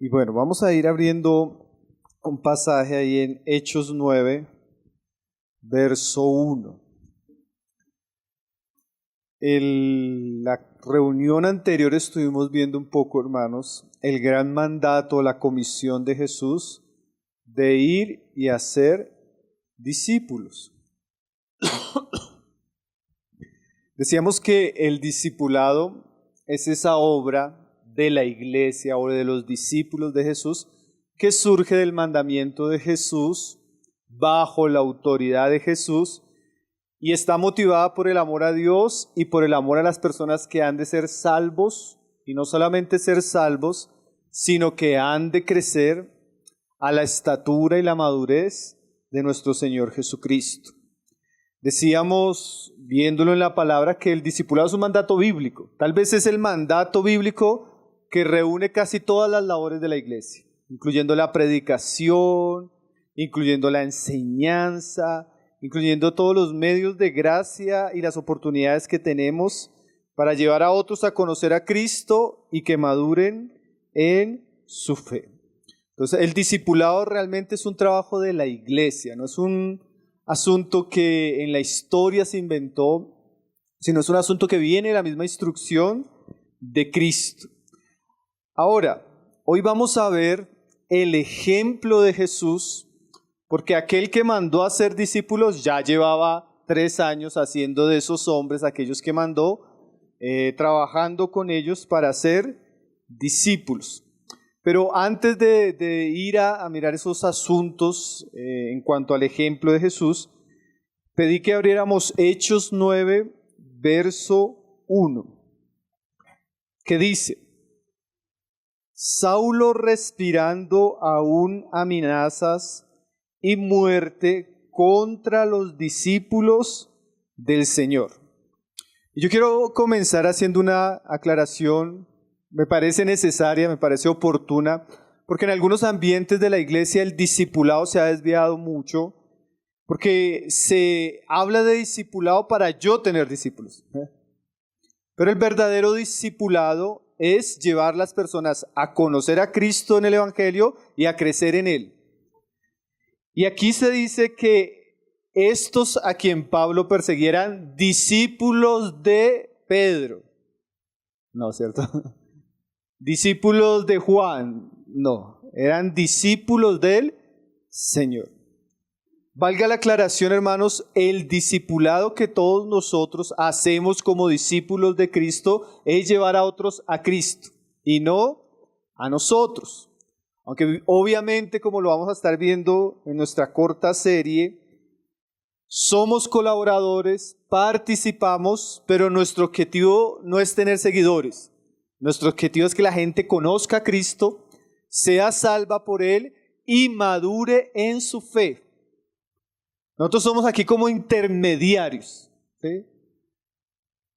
Y bueno, vamos a ir abriendo un pasaje ahí en Hechos 9, verso 1. En la reunión anterior estuvimos viendo un poco, hermanos, el gran mandato, la comisión de Jesús de ir y hacer discípulos. Decíamos que el discipulado es esa obra de la iglesia o de los discípulos de Jesús que surge del mandamiento de Jesús bajo la autoridad de Jesús y está motivada por el amor a Dios y por el amor a las personas que han de ser salvos, y no solamente ser salvos, sino que han de crecer a la estatura y la madurez de nuestro Señor Jesucristo. Decíamos, viéndolo en la palabra, que el discipulado es un mandato bíblico. Tal vez es el mandato bíblico que reúne casi todas las labores de la iglesia, incluyendo la predicación, incluyendo la enseñanza, incluyendo todos los medios de gracia y las oportunidades que tenemos para llevar a otros a conocer a Cristo y que maduren en su fe. Entonces, el discipulado realmente es un trabajo de la iglesia, no es un asunto que en la historia se inventó, sino es un asunto que viene de la misma instrucción de Cristo. Ahora, hoy vamos a ver el ejemplo de Jesús, porque aquel que mandó a ser discípulos ya llevaba 3 años haciendo de esos hombres, aquellos que mandó, trabajando con ellos para ser discípulos. Pero antes de ir a mirar esos asuntos en cuanto al ejemplo de Jesús, pedí que abriéramos Hechos 9, verso 1, que dice: Saulo, respirando aún amenazas y muerte contra los discípulos del Señor. Y yo quiero comenzar haciendo una aclaración. Me parece necesaria, me parece oportuna, porque en algunos ambientes de la iglesia el discipulado se ha desviado mucho, porque se habla de discipulado para yo tener discípulos. Pero el verdadero discipulado es llevar las personas a conocer a Cristo en el Evangelio y a crecer en Él. Y aquí se dice que estos a quien Pablo perseguía eran discípulos de Pedro. No, ¿cierto? Discípulos de Juan, no, eran discípulos del Señor. Valga la aclaración, hermanos, el discipulado que todos nosotros hacemos como discípulos de Cristo es llevar a otros a Cristo y no a nosotros. Aunque obviamente, como lo vamos a estar viendo en nuestra corta serie, somos colaboradores, participamos, pero nuestro objetivo no es tener seguidores. Nuestro objetivo es que la gente conozca a Cristo, sea salva por Él y madure en su fe. Nosotros somos aquí como intermediarios, ¿sí?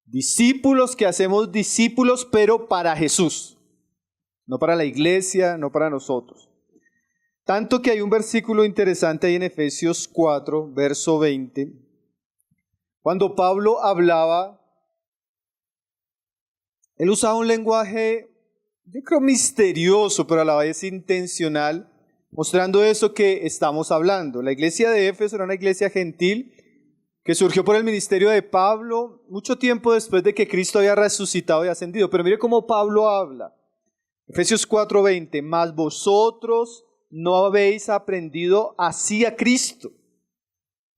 Discípulos que hacemos discípulos, pero para Jesús, no para la iglesia, no para nosotros. Tanto que hay un versículo interesante ahí en Efesios 4, verso 20, cuando Pablo hablaba. Él usaba un lenguaje, yo creo, misterioso, pero a la vez intencional, mostrando eso que estamos hablando. La iglesia de Éfeso era una iglesia gentil que surgió por el ministerio de Pablo mucho tiempo después de que Cristo había resucitado y ascendido. Pero mire cómo Pablo habla. Efesios 4:20, mas vosotros no habéis aprendido así a Cristo.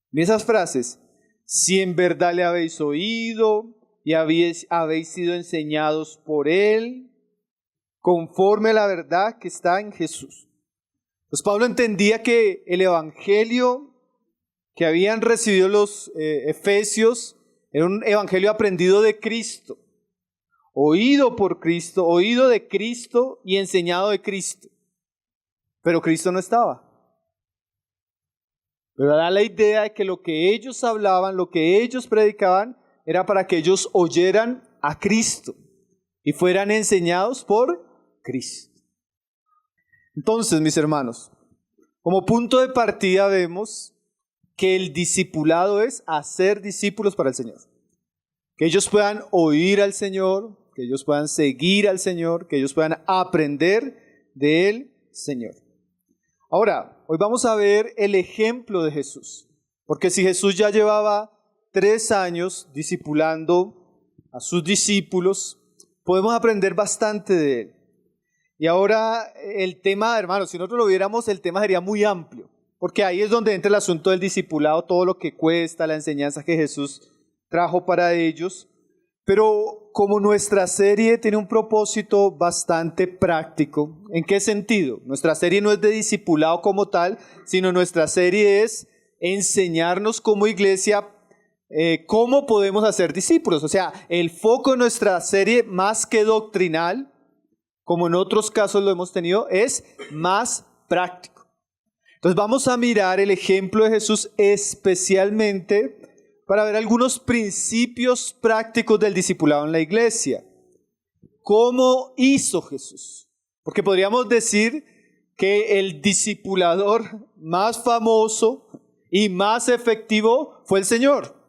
Mire esas frases, si en verdad le habéis oído y habéis sido enseñados por Él, conforme a la verdad que está en Jesús. Pues Pablo entendía que el evangelio que habían recibido los efesios era un evangelio aprendido de Cristo, oído por Cristo, oído de Cristo y enseñado de Cristo. Pero Cristo no estaba. Pero da la idea de que lo que ellos hablaban, lo que ellos predicaban, era para que ellos oyeran a Cristo y fueran enseñados por Cristo. Entonces, mis hermanos, como punto de partida vemos que el discipulado es hacer discípulos para el Señor. Que ellos puedan oír al Señor, que ellos puedan seguir al Señor, que ellos puedan aprender del Señor. Ahora, hoy vamos a ver el ejemplo de Jesús, porque si Jesús ya llevaba 3 años discipulando a sus discípulos, podemos aprender bastante de él. Y ahora el tema, hermanos, si nosotros lo viéramos, el tema sería muy amplio, porque ahí es donde entra el asunto del discipulado, todo lo que cuesta, la enseñanza que Jesús trajo para ellos. Pero como nuestra serie tiene un propósito bastante práctico, ¿en qué sentido? Nuestra serie no es de discipulado como tal, sino nuestra serie es enseñarnos como iglesia cómo podemos hacer discípulos. O sea, el foco de nuestra serie, más que doctrinal, como en otros casos lo hemos tenido, es más práctico. Entonces vamos a mirar el ejemplo de Jesús especialmente para ver algunos principios prácticos del discipulado en la iglesia. ¿Cómo hizo Jesús? Porque podríamos decir que el discipulador más famoso y más efectivo fue el Señor.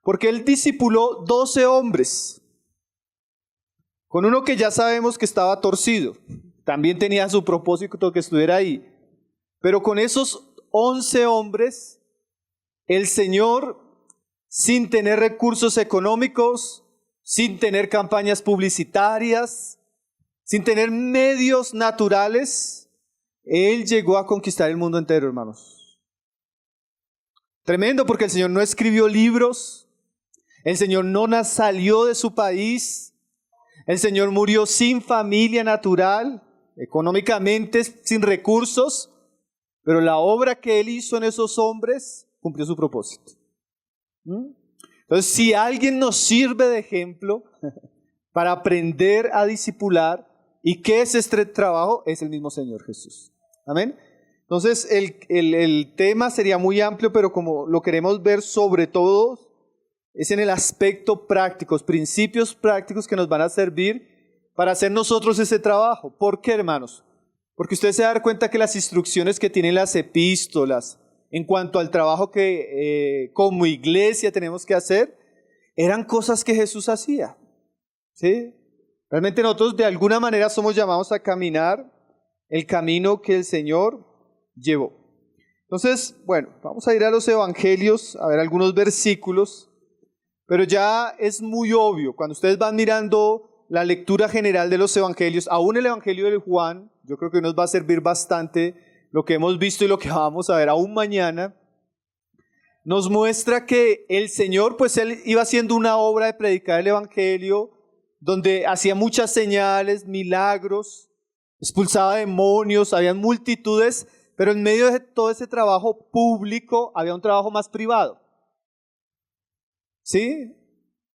Porque Él discipuló 12 hombres, con uno que ya sabemos que estaba torcido. También tenía su propósito que estuviera ahí. Pero con esos 11 hombres, el Señor, sin tener recursos económicos, sin tener campañas publicitarias, sin tener medios naturales, Él llegó a conquistar el mundo entero, hermanos. Tremendo, porque el Señor no escribió libros, el Señor no salió de su país, el Señor murió sin familia natural, económicamente sin recursos, pero la obra que Él hizo en esos hombres cumplió su propósito. Entonces, si alguien nos sirve de ejemplo para aprender a discipular, ¿y qué es este trabajo? Es el mismo Señor Jesús. Amén. Entonces, el tema sería muy amplio, pero como lo queremos ver sobre todo, es en el aspecto práctico, principios prácticos que nos van a servir para hacer nosotros ese trabajo. ¿Por qué, hermanos? Porque usted se da cuenta que las instrucciones que tienen las epístolas en cuanto al trabajo que como iglesia tenemos que hacer, eran cosas que Jesús hacía. ¿Sí? Realmente nosotros de alguna manera somos llamados a caminar el camino que el Señor llevó. Entonces, bueno, vamos a ir a los evangelios, a ver algunos versículos, pero ya es muy obvio, cuando ustedes van mirando la lectura general de los evangelios, aún el evangelio de Juan, yo creo que nos va a servir bastante lo que hemos visto y lo que vamos a ver aún mañana, nos muestra que el Señor, pues Él iba haciendo una obra de predicar el evangelio, donde hacía muchas señales, milagros, expulsaba demonios, había multitudes, pero en medio de todo ese trabajo público había un trabajo más privado. ¿Sí?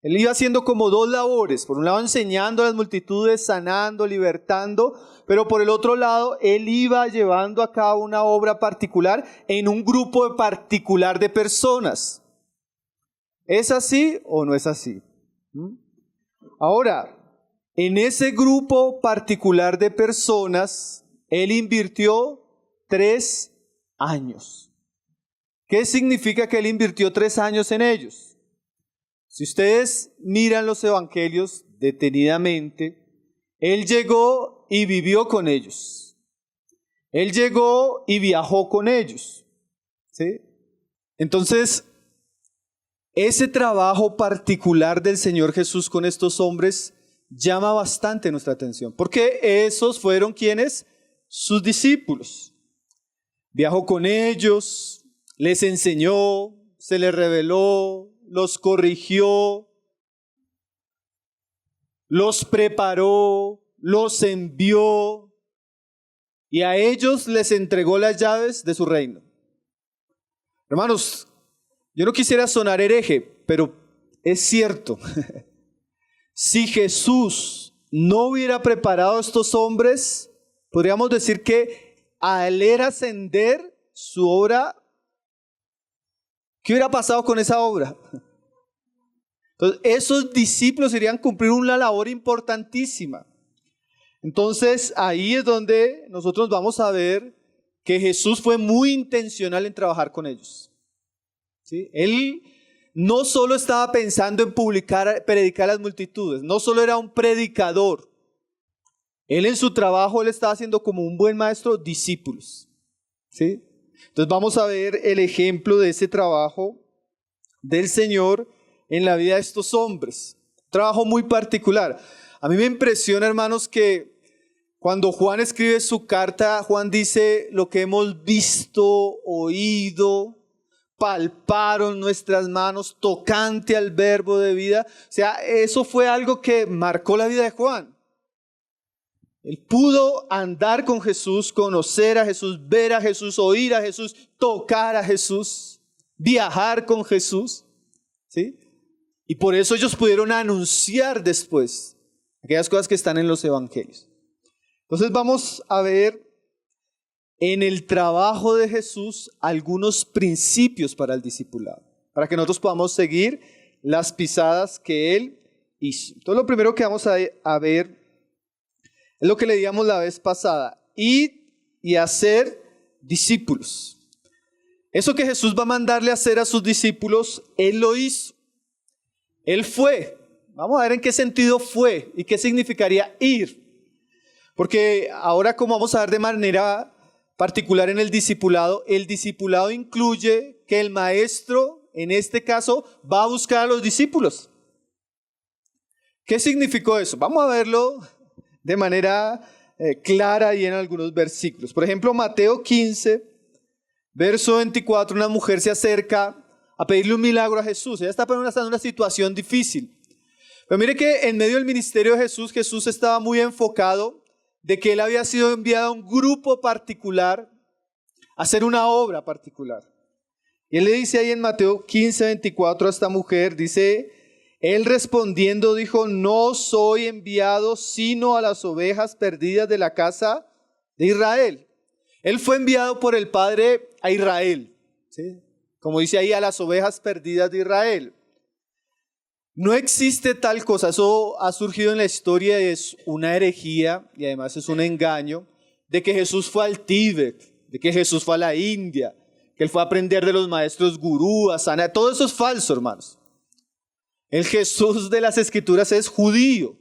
Él iba haciendo como 2 labores, por un lado enseñando a las multitudes, sanando, libertando, pero por el otro lado Él iba llevando a cabo una obra particular en un grupo particular de personas. ¿Es así o no es así? Ahora, en ese grupo particular de personas, Él invirtió 3 años. ¿Qué significa que Él invirtió 3 años en ellos? Si ustedes miran los evangelios detenidamente, Él llegó y vivió con ellos. Él llegó y viajó con ellos. ¿Sí? Entonces, ese trabajo particular del Señor Jesús con estos hombres llama bastante nuestra atención, porque esos fueron quienes, sus discípulos. Viajó con ellos, les enseñó, se les reveló, los corrigió, los preparó, los envió y a ellos les entregó las llaves de su reino. Hermanos, yo no quisiera sonar hereje, pero es cierto. Si Jesús no hubiera preparado a estos hombres, podríamos decir que al él ascender su obra, ¿qué hubiera pasado con esa obra? Entonces, esos discípulos irían a cumplir una labor importantísima. Entonces, ahí es donde nosotros vamos a ver que Jesús fue muy intencional en trabajar con ellos. ¿Sí? Él no solo estaba pensando en predicar a las multitudes, no solo era un predicador. Él en su trabajo, él estaba haciendo como un buen maestro discípulos. ¿Sí? Entonces vamos a ver el ejemplo de ese trabajo del Señor en la vida de estos hombres. Un trabajo muy particular. A mí me impresiona, hermanos, que cuando Juan escribe su carta, Juan dice lo que hemos visto, oído, palparon nuestras manos tocante al verbo de vida. O sea, eso fue algo que marcó la vida de Juan. Él pudo andar con Jesús, conocer a Jesús, ver a Jesús, oír a Jesús, tocar a Jesús, viajar con Jesús, ¿sí? Y por eso ellos pudieron anunciar después aquellas cosas que están en los evangelios. Entonces vamos a ver en el trabajo de Jesús algunos principios para el discipulado, para que nosotros podamos seguir las pisadas que Él hizo. Entonces lo primero que vamos a ver es lo que leíamos la vez pasada: id y hacer discípulos. Eso que Jesús va a mandarle a hacer a sus discípulos, Él lo hizo. Él fue. Vamos a ver en qué sentido fue y qué significaría ir. Porque ahora, como vamos a ver de manera particular en el discipulado incluye que el maestro, en este caso, va a buscar a los discípulos. ¿Qué significó eso? Vamos a verlo de manera clara y en algunos versículos. Por ejemplo, Mateo 15, verso 24, una mujer se acerca a pedirle un milagro a Jesús. Ella está en una situación difícil. Pero mire que en medio del ministerio de Jesús, Jesús estaba muy enfocado de que Él había sido enviado a un grupo particular a hacer una obra particular. Y Él le dice ahí en Mateo 15, 24 a esta mujer, dice: Él respondiendo dijo: no soy enviado sino a las ovejas perdidas de la casa de Israel. Él fue enviado por el Padre a Israel, ¿sí? Como dice ahí, a las ovejas perdidas de Israel. No existe tal cosa, eso ha surgido en la historia, es una herejía y además es un engaño, de que Jesús fue al Tíbet, de que Jesús fue a la India, que Él fue a aprender de los maestros gurú, a sanar. Todo eso es falso, hermanos. El Jesús de las Escrituras es judío.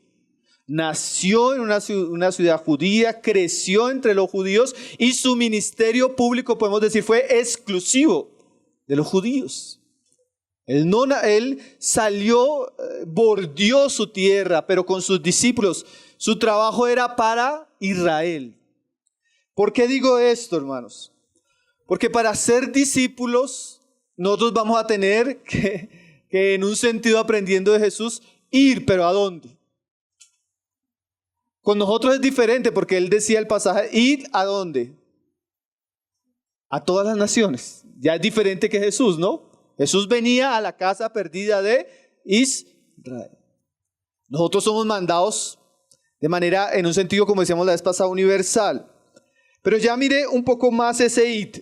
Nació en una ciudad judía, creció entre los judíos y su ministerio público, podemos decir, fue exclusivo de los judíos. Él salió, bordeó su tierra, pero con sus discípulos. Su trabajo era para Israel. ¿Por qué digo esto, hermanos? Porque para ser discípulos, nosotros vamos a tener que en un sentido, aprendiendo de Jesús, ir, pero ¿a dónde? Con nosotros es diferente, porque Él decía el pasaje: id, ¿a dónde? A todas las naciones. Ya es diferente que Jesús, ¿no? Jesús venía a la casa perdida de Israel. Nosotros somos mandados de manera, en un sentido, como decíamos la vez pasada, universal. Pero ya mire un poco más ese id.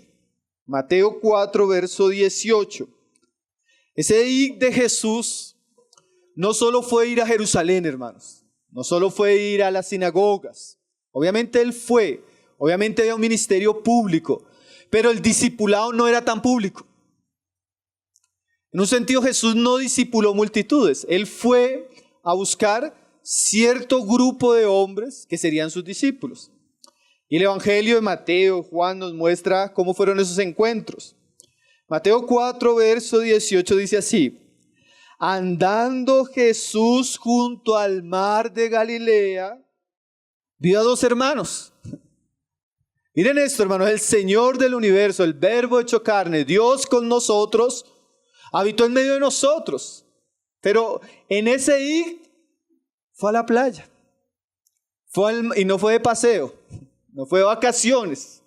Mateo 4, verso 18. Ese id de Jesús no solo fue ir a Jerusalén, hermanos. No solo fue ir a las sinagogas. Obviamente Él fue. Obviamente había un ministerio público. Pero el discipulado no era tan público. En un sentido, Jesús no discipuló multitudes. Él fue a buscar cierto grupo de hombres que serían sus discípulos. Y el Evangelio de Mateo, Juan nos muestra cómo fueron esos encuentros. Mateo 4, verso 18 dice así: andando Jesús junto al mar de Galilea, vio a dos hermanos. Miren esto, hermanos: el Señor del universo, el Verbo hecho carne, Dios con nosotros, habitó en medio de nosotros. Pero en ese ir fue a la playa. Y no fue de paseo, no fue de vacaciones.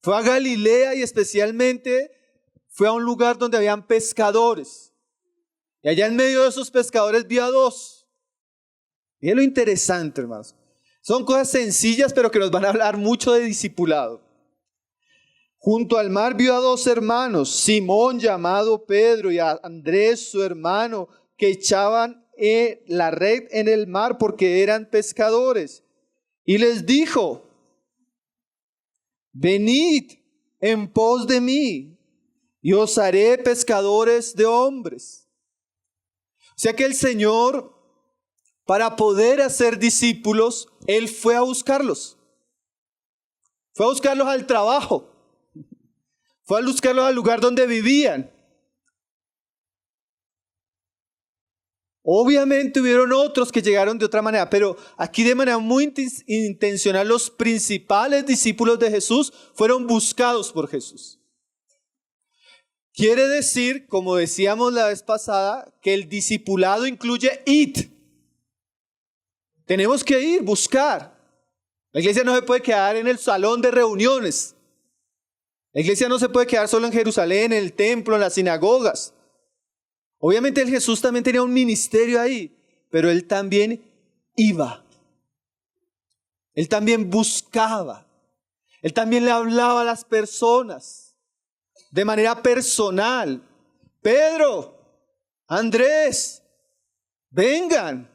Fue a Galilea y especialmente fue a un lugar donde habían pescadores. Y allá en medio de esos pescadores vio a dos. Miren lo interesante, hermanos. Son cosas sencillas, pero que nos van a hablar mucho de discipulado. Junto al mar vio a dos hermanos, Simón llamado Pedro y a Andrés su hermano, que echaban la red en el mar porque eran pescadores. Y les dijo: venid en pos de mí y os haré pescadores de hombres. O sea que el Señor para poder hacer discípulos, Él fue a buscarlos. Fue a buscarlos al trabajo. Fue a buscarlos al lugar donde vivían. Obviamente hubieron otros que llegaron de otra manera, pero aquí de manera muy intencional los principales discípulos de Jesús fueron buscados por Jesús. Quiere decir, como decíamos la vez pasada, que el discipulado incluye ir. Tenemos que ir, buscar. La iglesia no se puede quedar en el salón de reuniones. La iglesia no se puede quedar solo en Jerusalén, en el templo, en las sinagogas. Obviamente el Jesús también tenía un ministerio ahí, pero Él también iba. Él también buscaba. Él también le hablaba a las personas de manera personal. Pedro, Andrés, vengan.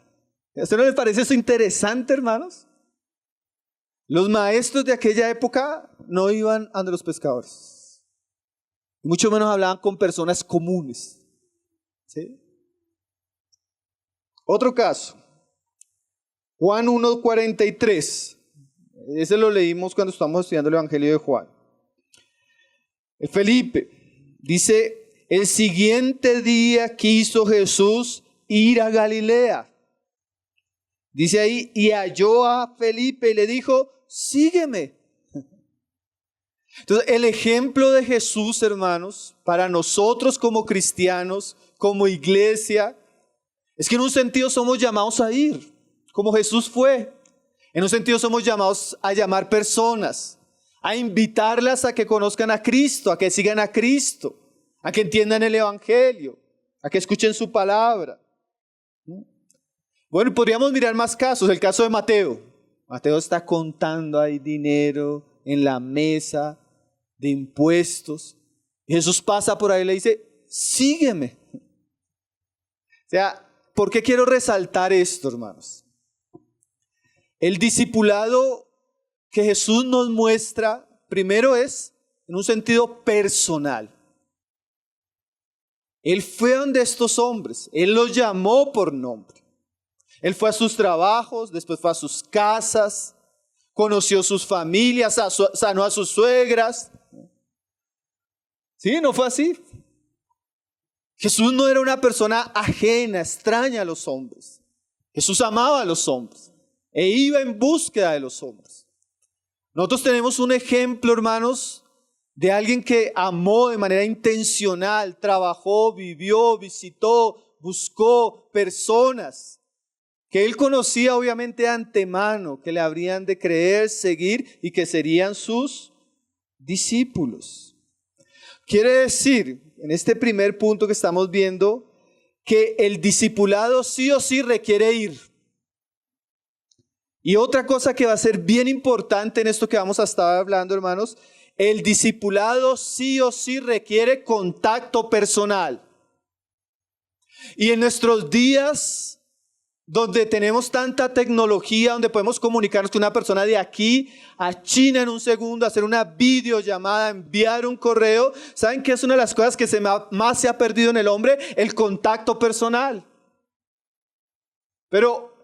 ¿A usted no les parece eso interesante, hermanos? Los maestros de aquella época no iban ante los pescadores. Mucho menos hablaban con personas comunes. ¿Sí? Otro caso, Juan 1:43. Ese lo leímos cuando estamos estudiando el Evangelio de Juan. Felipe dice, el siguiente día quiso Jesús ir a Galilea. Dice ahí, y halló a Felipe y le dijo, sígueme. Entonces, el ejemplo de Jesús, hermanos, para nosotros como cristianos, como iglesia, es que en un sentido somos llamados a ir, como Jesús fue. En un sentido somos llamados a llamar personas, a invitarlas a que conozcan a Cristo, a que sigan a Cristo, a que entiendan el Evangelio, a que escuchen su palabra. Bueno, podríamos mirar más casos. El caso de Mateo. Mateo está contando ahí dinero en la mesa de impuestos. Y Jesús pasa por ahí y le dice, sígueme. O sea, ¿por qué quiero resaltar esto, hermanos? El discipulado que Jesús nos muestra, primero es en un sentido personal. Él fue donde estos hombres, Él los llamó por nombre. Él fue a sus trabajos, después fue a sus casas, conoció sus familias, sanó a sus suegras. ¿Sí? ¿No fue así? Jesús no era una persona ajena, extraña a los hombres. Jesús amaba a los hombres e iba en búsqueda de los hombres. Nosotros tenemos un ejemplo, hermanos, de alguien que amó de manera intencional, trabajó, vivió, visitó, buscó personas que él conocía obviamente de antemano, que le habrían de creer, seguir y que serían sus discípulos. Quiere decir, en este primer punto que estamos viendo, que el discipulado sí o sí requiere ir. Y otra cosa que va a ser bien importante en esto que vamos a estar hablando, hermanos, el discipulado sí o sí requiere contacto personal. Y en nuestros días, donde tenemos tanta tecnología, donde podemos comunicarnos con una persona de aquí a China en un segundo, hacer una videollamada, enviar un correo. ¿Saben qué es una de las cosas que más se ha perdido en el hombre? El contacto personal. Pero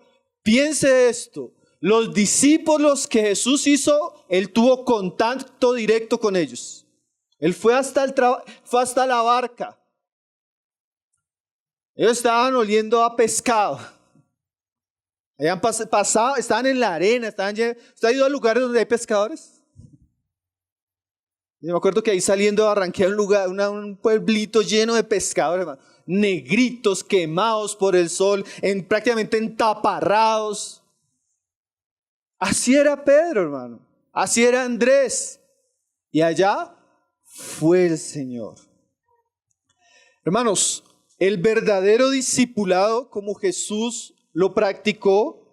piense esto, los discípulos que Jesús hizo, Él tuvo contacto directo con ellos. Él fue hasta la barca. Ellos estaban oliendo a pescado. Habían pasado, estaban en la arena, ¿Usted ha ido a lugares donde hay pescadores? Yo me acuerdo que ahí saliendo de Barranquilla, un pueblito lleno de pescadores, hermano. Negritos, quemados por el sol, prácticamente entaparrados. Así era Pedro, hermano. Así era Andrés. Y allá fue el Señor. Hermanos, el verdadero discipulado, como Jesús lo practicó,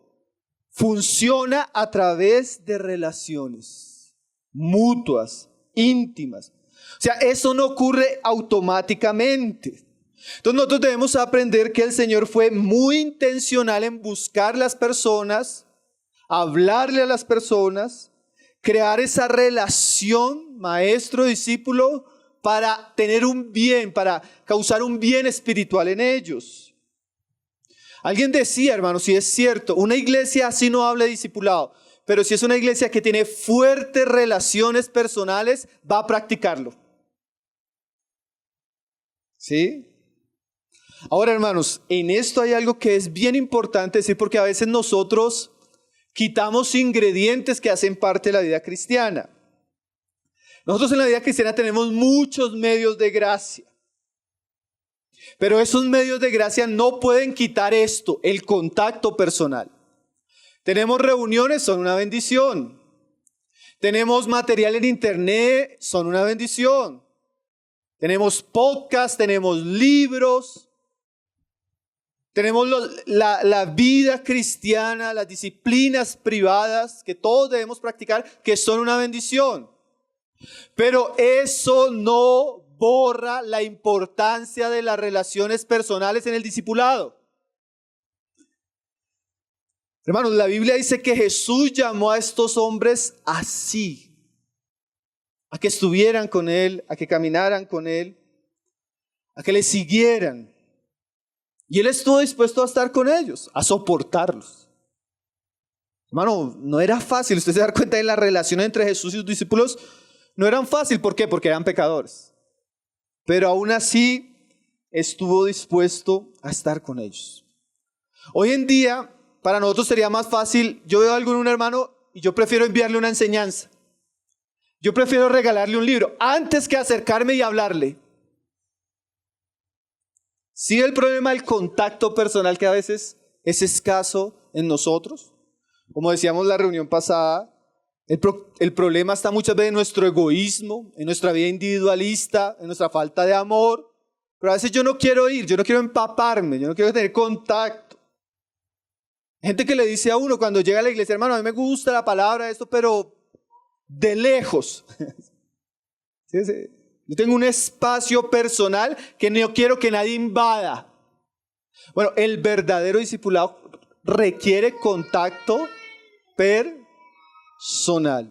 funciona a través de relaciones mutuas, íntimas. O sea, eso no ocurre automáticamente. Entonces nosotros debemos aprender que el Señor fue muy intencional en buscar las personas, hablarle a las personas, crear esa relación maestro-discípulo para tener un bien, para causar un bien espiritual en ellos. Alguien decía, hermano, si es cierto, una iglesia así no habla de discipulado, pero si es una iglesia que tiene fuertes relaciones personales, va a practicarlo. ¿Sí? Ahora, hermanos, en esto hay algo que es bien importante decir, porque a veces nosotros quitamos ingredientes que hacen parte de la vida cristiana. Nosotros en la vida cristiana tenemos muchos medios de gracia. Pero esos medios de gracia no pueden quitar esto, el contacto personal. Tenemos reuniones, son una bendición. Tenemos material en internet, son una bendición. Tenemos podcasts, tenemos libros. Tenemos la vida cristiana, las disciplinas privadas que todos debemos practicar, que son una bendición. Pero eso no borra la importancia de las relaciones personales en el discipulado. Hermanos, la Biblia dice que Jesús llamó a estos hombres así, a que estuvieran con Él, a que caminaran con Él, a que le siguieran. Y Él estuvo dispuesto a estar con ellos, a soportarlos. Hermano, no era fácil. Usted se da cuenta de la relación entre Jesús y sus discípulos. No eran fácil. ¿Por qué? Porque eran pecadores. Pero aún así estuvo dispuesto a estar con ellos. Hoy en día, para nosotros sería más fácil. Yo veo a algún hermano y yo prefiero enviarle una enseñanza. Yo prefiero regalarle un libro antes que acercarme y hablarle. ¿Sí el problema del contacto personal que a veces es escaso en nosotros? Como decíamos en la reunión pasada, el problema está muchas veces en nuestro egoísmo, en nuestra vida individualista, en nuestra falta de amor. Pero a veces yo no quiero ir, yo no quiero empaparme, yo no quiero tener contacto. Gente que le dice a uno cuando llega a la iglesia, hermano, a mí me gusta la palabra, esto, pero de lejos. ¿Sí? Yo tengo un espacio personal que no quiero que nadie invada. Bueno, el verdadero discipulado requiere contacto personal.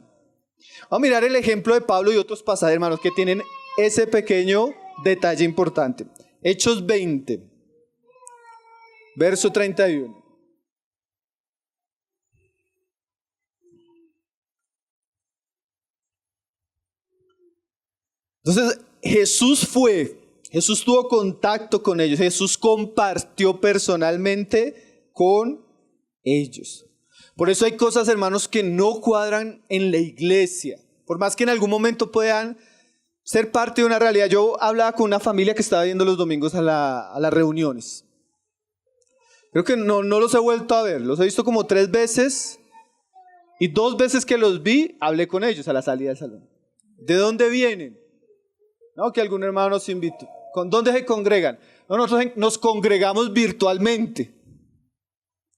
Vamos a mirar el ejemplo de Pablo y otros pasajes, hermanos, que tienen ese pequeño detalle importante. Hechos 20, verso 31. Entonces, Jesús tuvo contacto con ellos, Jesús compartió personalmente con ellos. Por eso hay cosas, hermanos, que no cuadran en la iglesia, por más que en algún momento puedan ser parte de una realidad. Yo hablaba con una familia que estaba yendo los domingos a las reuniones. Creo que no los he vuelto a ver, los he visto como 3 veces y 2 veces que los vi, hablé con ellos a la salida del salón. ¿De dónde vienen? No, que algún hermano nos invitó. ¿Con dónde se congregan? No, nosotros nos congregamos virtualmente.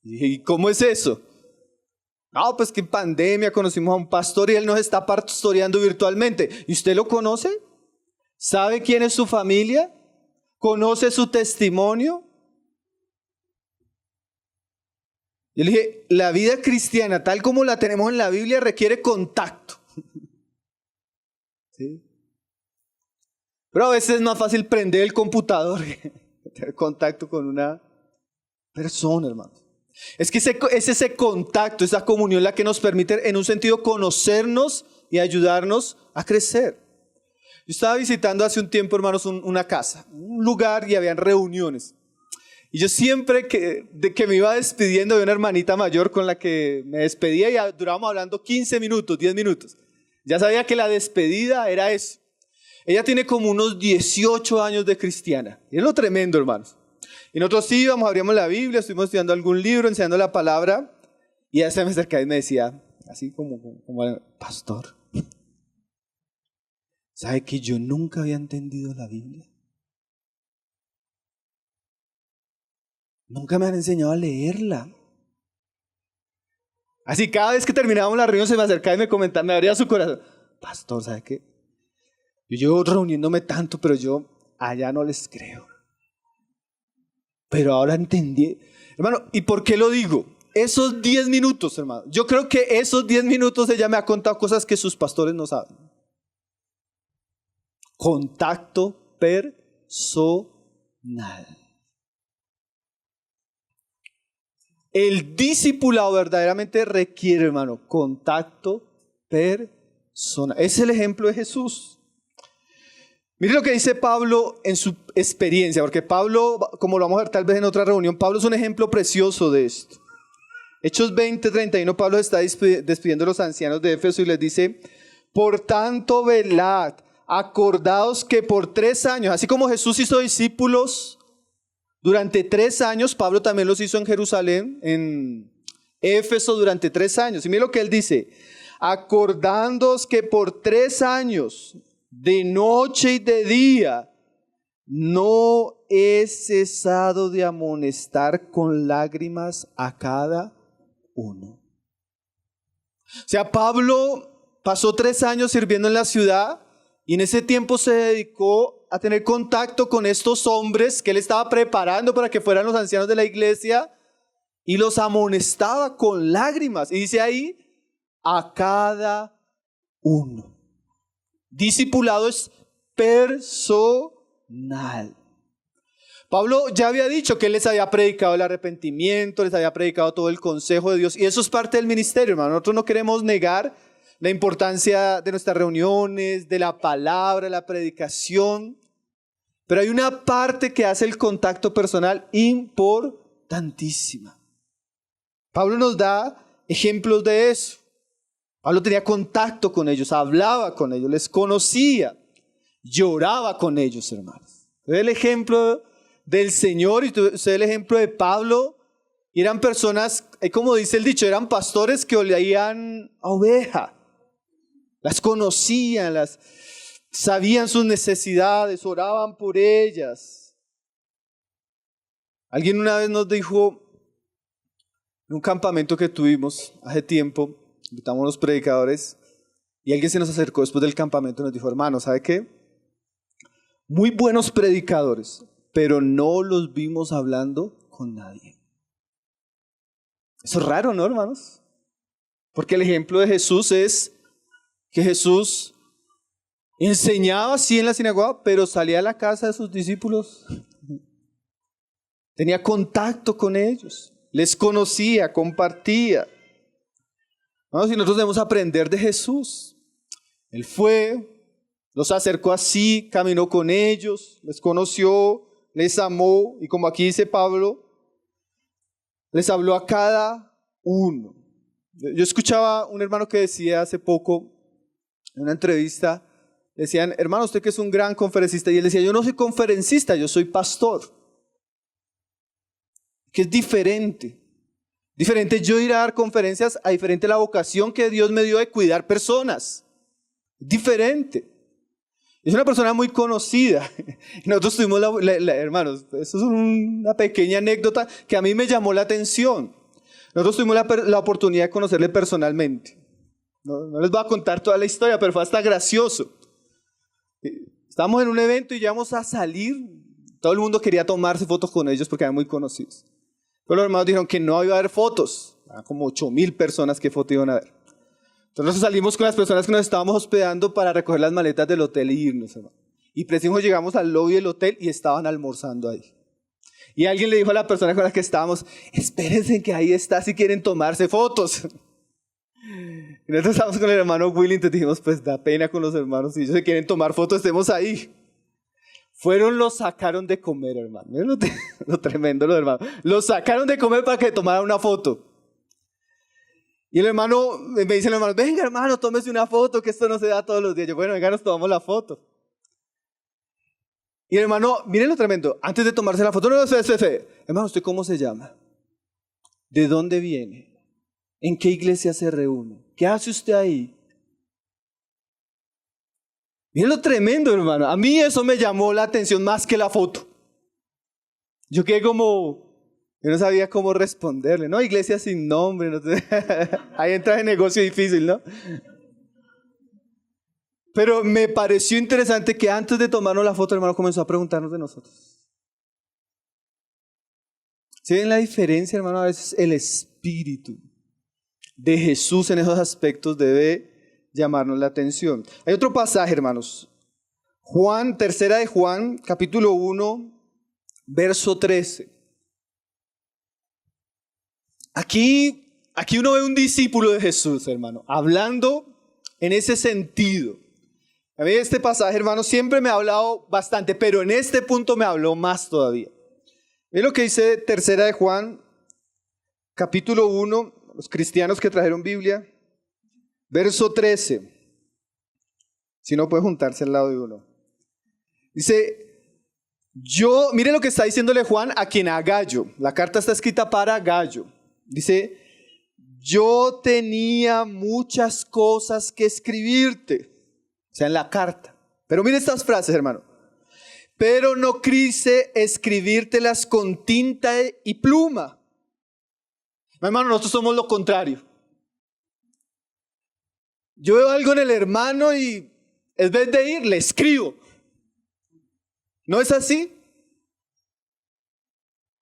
Y dije, ¿y cómo es eso? No, pues que en pandemia conocimos a un pastor y él nos está pastoreando virtualmente. ¿Y usted lo conoce? ¿Sabe quién es su familia? ¿Conoce su testimonio? Yo le dije, la vida cristiana, tal como la tenemos en la Biblia, requiere contacto. ¿Sí? Pero a veces es más fácil prender el computador que tener contacto con una persona, hermano. Es que es ese contacto, esa comunión la que nos permite en un sentido conocernos y ayudarnos a crecer. Yo estaba visitando hace un tiempo, hermanos, una casa, un lugar y habían reuniones. Y yo siempre que me iba despidiendo de una hermanita mayor con la que me despedía y durábamos hablando 15 minutos, 10 minutos. Ya sabía que la despedida era eso. Ella tiene como unos 18 años de cristiana. Y es lo tremendo, hermanos. Y nosotros íbamos, abríamos la Biblia, estuvimos estudiando algún libro, enseñando la palabra. Y ella se me acercaba y me decía, así como pastor, ¿sabe que yo nunca había entendido la Biblia? Nunca me han enseñado a leerla. Así cada vez que terminábamos la reunión se me acercaba y me comentaba, me abría su corazón. Pastor, ¿sabe qué? Yo llevo reuniéndome tanto, pero yo allá no les creo. Pero ahora entendí. Hermano, ¿y por qué lo digo? Esos 10 minutos, hermano. Yo creo que esos 10 minutos ella me ha contado cosas que sus pastores no saben. Contacto personal. El discipulado verdaderamente requiere, hermano, contacto personal. Es el ejemplo de Jesús. Mire lo que dice Pablo en su experiencia, porque Pablo, como lo vamos a ver tal vez en otra reunión, Pablo es un ejemplo precioso de esto. Hechos 20:31, Pablo está despidiendo a los ancianos de Éfeso y les dice: por tanto, velad, acordaos que por 3 años, así como Jesús hizo discípulos durante 3 años, Pablo también los hizo en Jerusalén, en Éfeso durante 3 años. Y mire lo que él dice: acordándoos que por 3 años, de noche y de día, no he cesado de amonestar con lágrimas a cada uno. O sea, Pablo pasó 3 años sirviendo en la ciudad y en ese tiempo se dedicó a tener contacto con estos hombres que él estaba preparando para que fueran los ancianos de la iglesia y los amonestaba con lágrimas. Y dice ahí, a cada uno. Discipulado es personal. Pablo ya había dicho que él les había predicado el arrepentimiento, les había predicado todo el consejo de Dios, y eso es parte del ministerio, hermano. Nosotros no queremos negar la importancia de nuestras reuniones, de la palabra, la predicación, pero hay una parte que hace el contacto personal importantísima. Pablo nos da ejemplos de eso. Pablo tenía contacto con ellos, hablaba con ellos, les conocía, lloraba con ellos, hermanos. El ejemplo del Señor y usted el ejemplo de Pablo, y eran personas, como dice el dicho, eran pastores que olían a oveja, las conocían, sabían sus necesidades, oraban por ellas. Alguien una vez nos dijo, en un campamento que tuvimos hace tiempo, invitamos a los predicadores, y alguien se nos acercó después del campamento y nos dijo: hermano, ¿sabe qué? Muy buenos predicadores, pero no los vimos hablando con nadie. Eso es raro, ¿no, hermanos? Porque el ejemplo de Jesús es que Jesús enseñaba así en la sinagoga, pero salía a la casa de sus discípulos. Tenía contacto con ellos, les conocía, compartía. Vamos, si nosotros debemos aprender de Jesús. Él fue, los acercó así, caminó con ellos, les conoció, les amó, y como aquí dice Pablo, les habló a cada uno. Yo escuchaba un hermano que decía hace poco, en una entrevista, decían: hermano, usted que es un gran conferencista, y él decía: yo no soy conferencista, yo soy pastor. Que es diferente. Diferente yo ir a dar conferencias a diferente la vocación que Dios me dio de cuidar personas. Diferente. Es una persona muy conocida. Nosotros tuvimos, hermanos, eso es una pequeña anécdota que a mí me llamó la atención. Nosotros tuvimos la oportunidad de conocerle personalmente. No les voy a contar toda la historia, pero fue hasta gracioso. Estábamos en un evento y íbamos a salir. Todo el mundo quería tomarse fotos con ellos porque eran muy conocidos. Pero los hermanos dijeron que no iba a haber fotos. Eran como 8,000 personas, ¿qué foto iban a ver? Entonces nosotros salimos con las personas que nos estábamos hospedando para recoger las maletas del hotel y irnos, hermano. Y precisamente llegamos al lobby del hotel y estaban almorzando ahí. Y alguien le dijo a la persona con la que estábamos: espérense que ahí está si quieren tomarse fotos. Y nosotros estábamos con el hermano Willy, entonces dijimos: pues da pena con los hermanos, si ellos se quieren tomar fotos, estemos ahí. Fueron, los sacaron de comer, hermano. Miren lo tremendo, los hermanos. Los sacaron de comer para que tomaran una foto. Y el hermano, me dice el hermano: venga, hermano, tómese una foto, que esto no se da todos los días. Yo: bueno, venga, nos tomamos la foto. Y el hermano, miren lo tremendo, antes de tomarse la foto: no, hermano, ¿usted cómo se llama? ¿De dónde viene? ¿En qué iglesia se reúne? ¿Qué hace usted ahí? Miren lo tremendo, hermano. A mí eso me llamó la atención más que la foto. Yo quedé como, yo no sabía cómo responderle. No, iglesia sin nombre. No sé. Ahí entra el negocio difícil, ¿no? Pero me pareció interesante que antes de tomarnos la foto, el hermano comenzó a preguntarnos de nosotros. ¿Sí ven la diferencia, hermano? A veces el espíritu de Jesús en esos aspectos debe llamarnos la atención. Hay otro pasaje, hermanos. Tercera de Juan, capítulo 1, verso 13. Aquí uno ve un discípulo de Jesús, hermano, hablando en ese sentido. A mí este pasaje, hermano, siempre me ha hablado bastante, pero en este punto me habló más todavía. Ve lo que dice Tercera de Juan, capítulo 1, los cristianos que trajeron Biblia, verso 13. Si no, puede juntarse al lado de uno. Dice, mire lo que está diciéndole Juan a quien a Gallo. La carta está escrita para Gallo. Dice, yo tenía muchas cosas que escribirte. O sea, en la carta. Pero mire estas frases, hermano. Pero no quise escribírtelas con tinta y pluma. Hermano, nosotros somos lo contrario. Yo veo algo en el hermano y en vez de ir, le escribo. ¿No es así?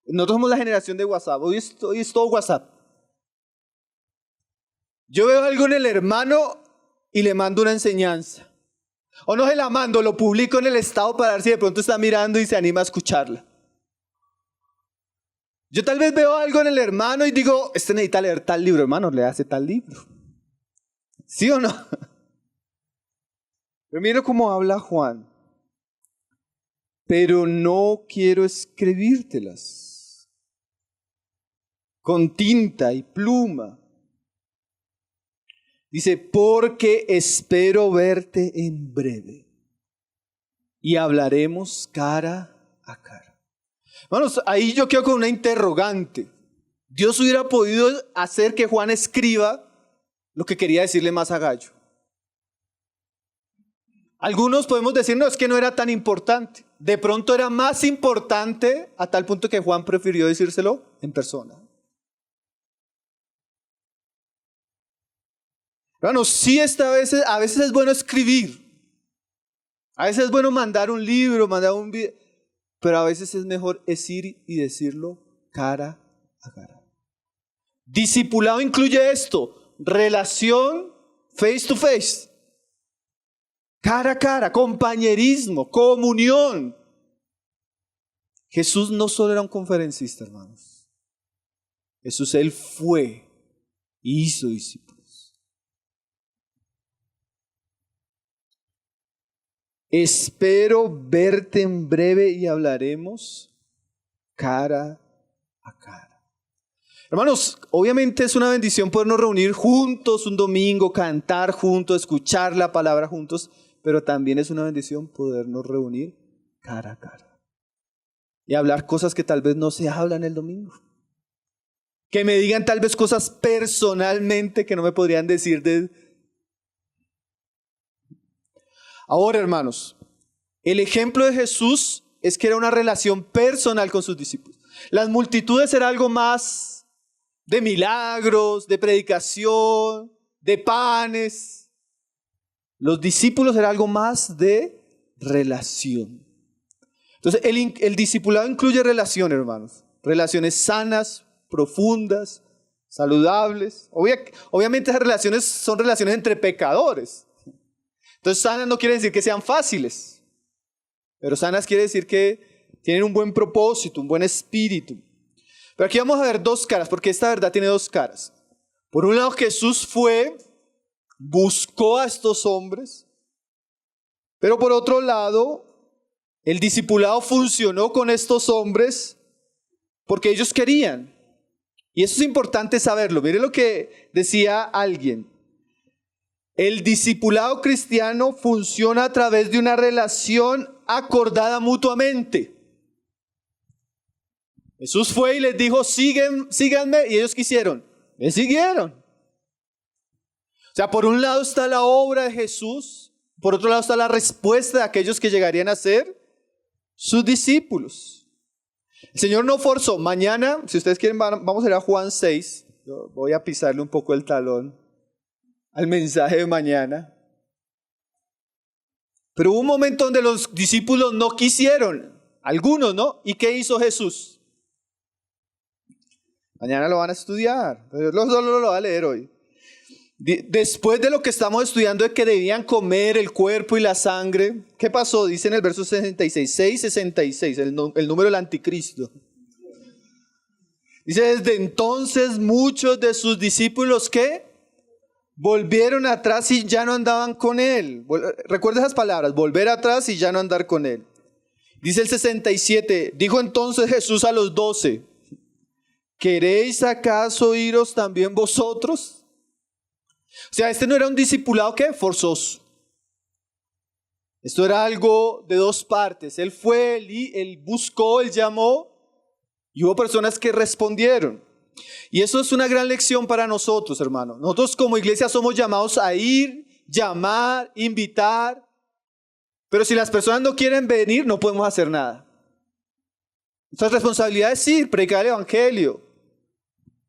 Nosotros somos la generación de WhatsApp. Hoy es todo WhatsApp. Yo veo algo en el hermano y le mando una enseñanza. O no se la mando, lo publico en el estado para ver si de pronto está mirando y se anima a escucharla. Yo tal vez veo algo en el hermano y digo, este necesita leer tal libro, hermano, le hace tal libro. ¿Sí o no? Pero mira cómo habla Juan. Pero no quiero escribírtelas con tinta y pluma. Dice, porque espero verte en breve y hablaremos cara a cara. Hermanos, ahí yo quedo con una interrogante. Dios hubiera podido hacer que Juan escriba lo que quería decirle más a Gallo. Algunos podemos decir, no, es que no era tan importante. De pronto era más importante a tal punto que Juan prefirió decírselo en persona. Bueno, sí, a veces es bueno escribir. A veces es bueno mandar un libro, mandar un video. Pero a veces es mejor ir y decirlo cara a cara. Discipulado incluye esto. Relación face to face. Cara a cara, compañerismo, comunión. Jesús no solo era un conferencista, hermanos. Jesús, Él fue y hizo discípulos. Espero verte en breve y hablaremos cara a cara. Hermanos, obviamente es una bendición podernos reunir juntos un domingo, cantar juntos, escuchar la palabra juntos, pero también es una bendición podernos reunir cara a cara y hablar cosas que tal vez no se hablan el domingo. Que me digan tal vez cosas personalmente que no me podrían decir Ahora, hermanos, el ejemplo de Jesús es que era una relación personal con sus discípulos. Las multitudes era algo más de milagros, de predicación, de panes. Los discípulos era algo más de relación. Entonces, el discipulado incluye relaciones, hermanos. Relaciones sanas, profundas, saludables. Obviamente esas relaciones son relaciones entre pecadores. Entonces sanas no quiere decir que sean fáciles, pero sanas quiere decir que tienen un buen propósito, un buen espíritu. Pero aquí vamos a ver dos caras, porque esta verdad tiene dos caras. Por un lado, Jesús buscó a estos hombres, pero por otro lado, el discipulado funcionó con estos hombres porque ellos querían. Y eso es importante saberlo. Mire lo que decía alguien. El discipulado cristiano funciona a través de una relación acordada mutuamente. Jesús fue y les dijo, síganme, y ellos quisieron, le siguieron. O sea, por un lado está la obra de Jesús, por otro lado está la respuesta de aquellos que llegarían a ser sus discípulos. El Señor no forzó. Mañana, si ustedes quieren, vamos a ir a Juan 6. Yo voy a pisarle un poco el talón al mensaje de mañana. Pero hubo un momento donde los discípulos no quisieron, algunos, ¿no? ¿Y qué hizo Jesús? Mañana lo van a estudiar, yo solo lo voy a leer hoy. Después de lo que estamos estudiando de que debían comer el cuerpo y la sangre, ¿qué pasó? Dice en el verso 66, el número del anticristo. Dice, desde entonces muchos de sus discípulos, ¿qué? Volvieron atrás y ya no andaban con él. Recuerda esas palabras, volver atrás y ya no andar con él. Dice el 67, dijo entonces Jesús a los 12, ¿queréis acaso iros también vosotros? O sea, este no era un discipulado, ¿qué? Forzoso. Esto era algo de dos partes. Él fue, él buscó, él llamó y hubo personas que respondieron. Y eso es una gran lección para nosotros, hermano. Nosotros como iglesia somos llamados a ir, llamar, invitar. Pero si las personas no quieren venir, no podemos hacer nada. Nuestra responsabilidad es ir, predicar el evangelio,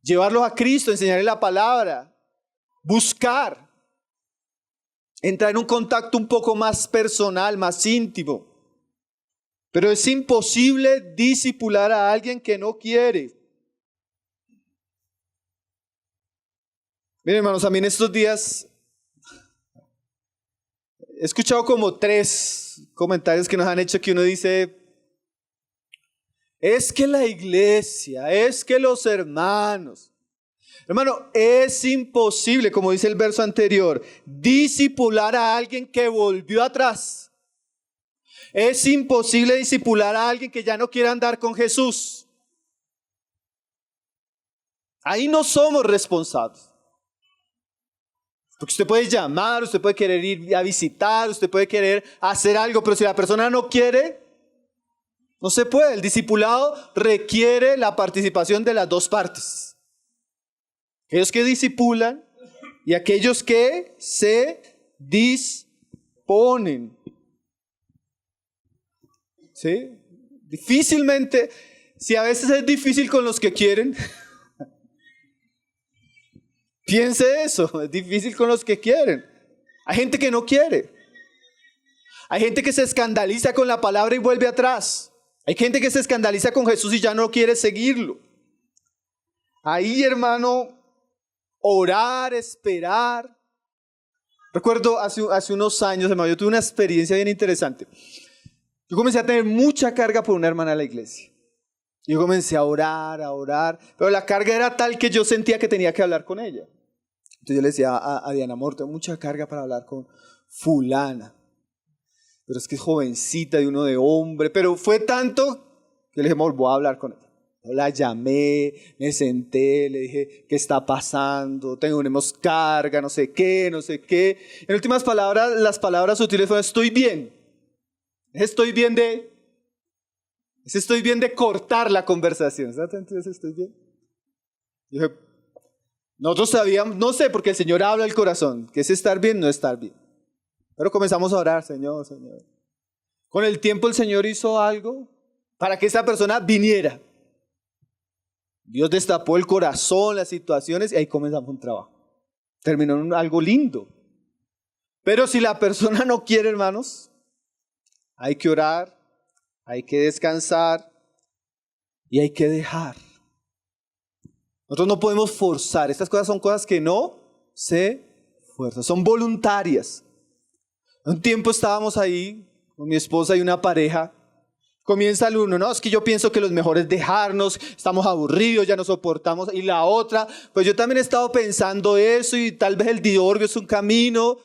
llevarlos a Cristo, enseñarles la palabra, buscar, entrar en un contacto un poco más personal, más íntimo. Pero es imposible discipular a alguien que no quiere. Miren, hermanos, a mí en estos días he escuchado como 3 comentarios que nos han hecho que uno dice, es que la iglesia, es que los hermanos. Hermano, es imposible, como dice el verso anterior, discipular a alguien que volvió atrás. Es imposible discipular a alguien que ya no quiere andar con Jesús. Ahí no somos responsables. Porque usted puede llamar, usted puede querer ir a visitar, usted puede querer hacer algo, pero si la persona no quiere, no se puede. El discipulado requiere la participación de las dos partes. Aquellos que discipulan y aquellos que se disponen. ¿Sí? Difícilmente, si a veces es difícil con los que quieren, piense eso, es difícil con los que quieren. Hay gente que no quiere. Hay gente que se escandaliza con la palabra y vuelve atrás. Hay gente que se escandaliza con Jesús y ya no quiere seguirlo. Ahí, hermano, orar, esperar. Recuerdo hace unos años, hermano, yo tuve una experiencia bien interesante. Yo comencé a tener mucha carga por una hermana de la iglesia. Yo comencé a orar, pero la carga era tal que yo sentía que tenía que hablar con ella. Entonces yo le decía a Diana, amor, tengo mucha carga para hablar con fulana. Pero es que es jovencita, de uno de hombre. Pero fue tanto que le dije, amor, voy a hablar con ella. Yo la llamé, me senté, le dije, ¿qué está pasando? Tenemos carga, no sé qué. En últimas palabras, las palabras sutiles fueron, estoy bien. Estoy bien de cortar la conversación. ¿Sabes? Entonces estoy bien. Yo dije, nosotros sabíamos, no sé, porque el Señor habla al corazón, que es estar bien, no estar bien. Pero comenzamos a orar, Señor. Con el tiempo el Señor hizo algo para que esa persona viniera. Dios destapó el corazón, las situaciones, y ahí comenzamos un trabajo. Terminó en algo lindo. Pero si la persona no quiere, hermanos, hay que orar, hay que descansar y hay que dejar. Nosotros no podemos forzar. Estas cosas son cosas que no se fuerzan, son voluntarias. Un tiempo estábamos ahí con mi esposa y una pareja. Comienza el uno, no, es que yo pienso que lo mejor es dejarnos, estamos aburridos, ya no soportamos. Y la otra, pues yo también he estado pensando eso y tal vez el divorcio es un camino.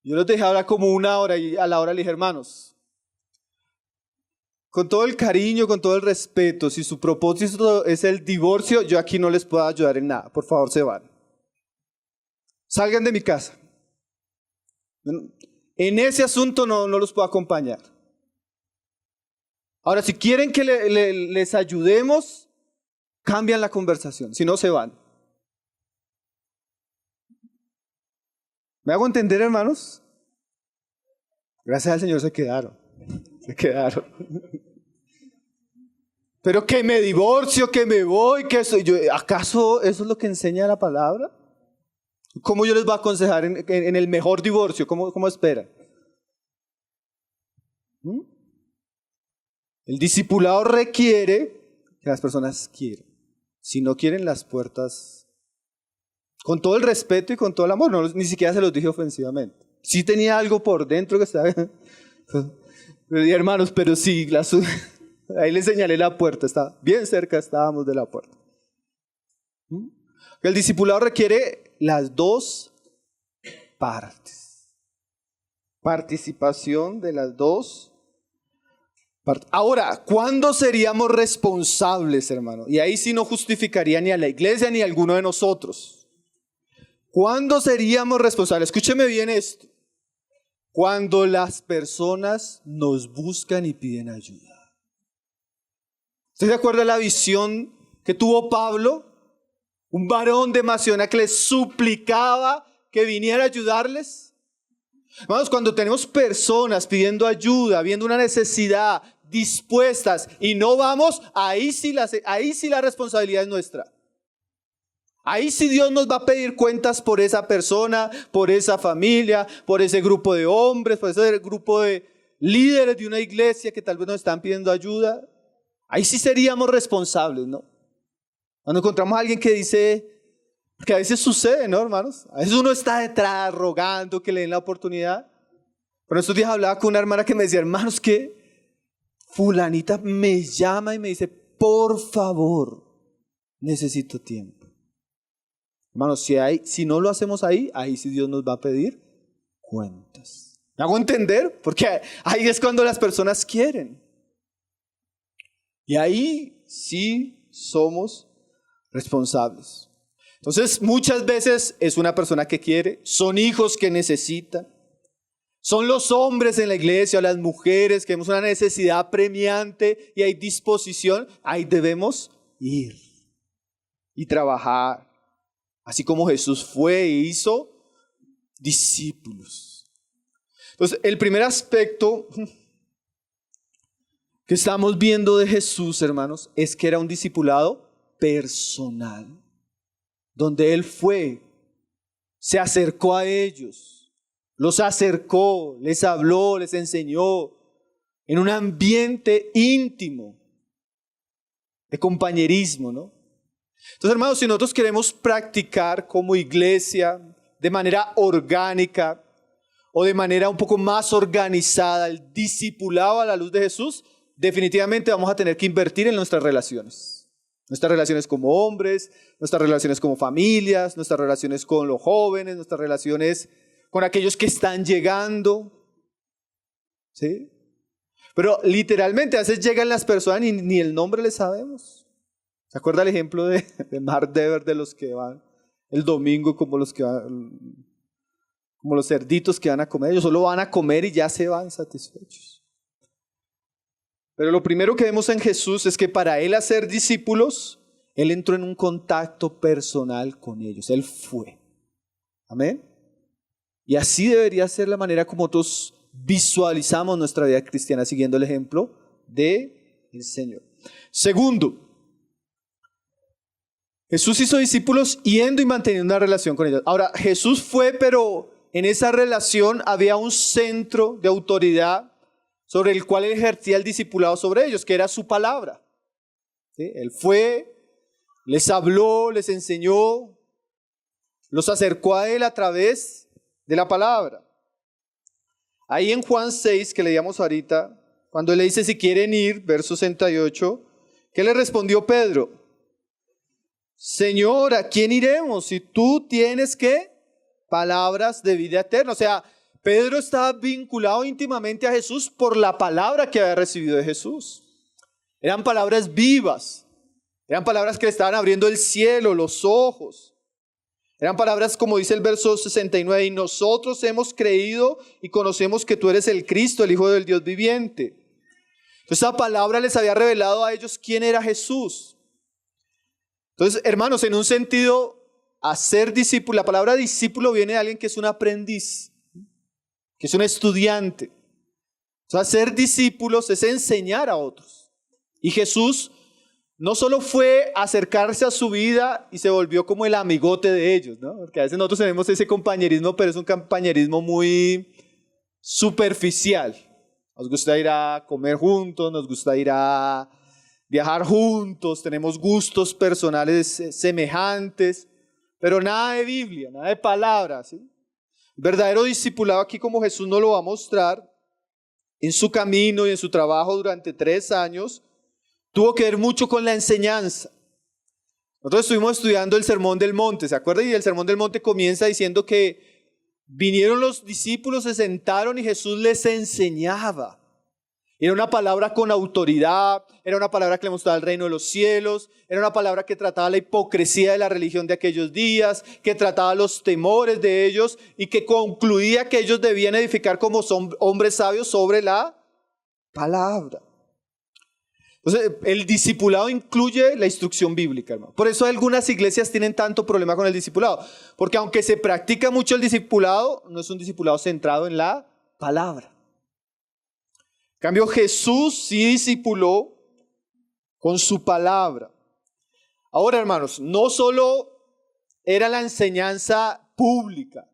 Yo los dejé hablar como 1 hora y a la hora le dije, hermanos, con todo el cariño, con todo el respeto, si su propósito es el divorcio, yo aquí no les puedo ayudar en nada. Por favor, se van. Salgan de mi casa. En ese asunto no los puedo acompañar. Ahora, si quieren que les ayudemos, cambian la conversación. Si no, se van. ¿Me hago entender, hermanos? Gracias al Señor se quedaron. Pero que me divorcio, que me voy, que soy yo. ¿Acaso eso es lo que enseña la palabra? ¿Cómo yo les voy a aconsejar en el mejor divorcio? ¿Cómo esperan? El discipulado requiere que las personas quieran. Si no quieren, las puertas, con todo el respeto y con todo el amor, no, ni siquiera se los dije ofensivamente. Sí tenía algo por dentro que estaba... Pero hermanos, pero sí, ahí les señalé la puerta, estaba bien cerca, estábamos de la puerta. El discipulado requiere las dos partes. Participación de las dos partes. Ahora, ¿cuándo seríamos responsables, hermano? Y ahí sí no justificaría ni a la iglesia ni a alguno de nosotros. ¿Cuándo seríamos responsables? Escúcheme bien esto. Cuando las personas nos buscan y piden ayuda. ¿Usted se acuerda de la visión que tuvo Pablo? Un varón de Macedonia que les suplicaba que viniera a ayudarles. Hermanos, cuando tenemos personas pidiendo ayuda, viendo una necesidad, dispuestas y no vamos, ahí sí la responsabilidad es nuestra. Ahí sí Dios nos va a pedir cuentas por esa persona, por esa familia, por ese grupo de hombres, por ese grupo de líderes de una iglesia que tal vez nos están pidiendo ayuda. Ahí sí seríamos responsables, ¿no? Cuando encontramos a alguien que dice, porque a veces sucede, ¿no, hermanos? A veces uno está detrás rogando que le den la oportunidad. Pero estos días hablaba con una hermana que me decía, hermanos, que fulanita me llama y me dice, por favor, necesito tiempo. Hermanos, si no lo hacemos ahí sí Dios nos va a pedir cuentas. ¿Me hago entender? Porque ahí es cuando las personas quieren. Y ahí sí somos responsables. Entonces, muchas veces es una persona que quiere, son hijos que necesitan, son los hombres en la iglesia o las mujeres que vemos una necesidad apremiante y hay disposición, ahí debemos ir y trabajar. Así como Jesús fue e hizo discípulos. Entonces, el primer aspecto que estamos viendo de Jesús, hermanos, es que era un discipulado personal, donde Él fue, se acercó a ellos, los acercó, les habló, les enseñó, en un ambiente íntimo, de compañerismo, ¿no? Entonces, hermanos, si nosotros queremos practicar como iglesia de manera orgánica o de manera un poco más organizada el discipulado a la luz de Jesús, definitivamente vamos a tener que invertir en nuestras relaciones. Nuestras relaciones como hombres, nuestras relaciones como familias, nuestras relaciones con los jóvenes, nuestras relaciones con aquellos que están llegando. ¿Sí? Pero literalmente a veces llegan las personas y ni el nombre les sabemos. ¿Se acuerda el ejemplo de Mark Dever de los que van el domingo como los cerditos que van a comer? Ellos solo van a comer y ya se van satisfechos. Pero lo primero que vemos en Jesús es que para Él hacer discípulos, Él entró en un contacto personal con ellos. Él fue. Amén. Y así debería ser la manera como nosotros visualizamos nuestra vida cristiana, siguiendo el ejemplo del Señor. Segundo, Jesús hizo discípulos yendo y manteniendo una relación con ellos. Ahora, Jesús fue, pero en esa relación había un centro de autoridad sobre el cual Él ejercía el discipulado sobre ellos, que era su palabra. ¿Sí? Él fue, les habló, les enseñó, los acercó a Él a través de la palabra. Ahí en Juan 6, que leíamos ahorita, cuando Él le dice si quieren ir, verso 68, ¿qué le respondió Pedro? Señor, ¿a quién iremos? Si tú tienes, ¿qué? Palabras de vida eterna. O sea, Pedro estaba vinculado íntimamente a Jesús por la palabra que había recibido de Jesús. Eran palabras vivas. Eran palabras que le estaban abriendo el cielo, los ojos. Eran palabras como dice el verso 69, y nosotros hemos creído y conocemos que tú eres el Cristo, el Hijo del Dios viviente. Entonces, esa palabra les había revelado a ellos quién era Jesús. Entonces, hermanos, en un sentido, hacer discípulo, la palabra discípulo viene de alguien que es un aprendiz, que es un estudiante. Entonces, ser discípulos es enseñar a otros. Y Jesús no solo fue acercarse a su vida y se volvió como el amigote de ellos, ¿no? Porque a veces nosotros tenemos ese compañerismo, pero es un compañerismo muy superficial. Nos gusta ir a comer juntos, nos gusta ir a viajar juntos, tenemos gustos personales semejantes, pero nada de Biblia, nada de palabras, ¿sí? Verdadero discipulado aquí, como Jesús nos lo va a mostrar en su camino y en su trabajo durante 3 años, tuvo que ver mucho con la enseñanza, Nosotros estuvimos estudiando el Sermón del Monte, ¿se acuerdan? Y el Sermón del Monte comienza diciendo que vinieron los discípulos, se sentaron y Jesús les enseñaba. Era una palabra con autoridad, era una palabra que le mostraba el reino de los cielos, era una palabra que trataba la hipocresía de la religión de aquellos días, que trataba los temores de ellos y que concluía que ellos debían edificar como hombres sabios sobre la palabra. Entonces, el discipulado incluye la instrucción bíblica, hermano. Por eso algunas iglesias tienen tanto problema con el discipulado, porque aunque se practica mucho el discipulado, no es un discipulado centrado en la palabra. En cambio, Jesús sí discipuló con su palabra. Ahora, hermanos, no solo era la enseñanza pública,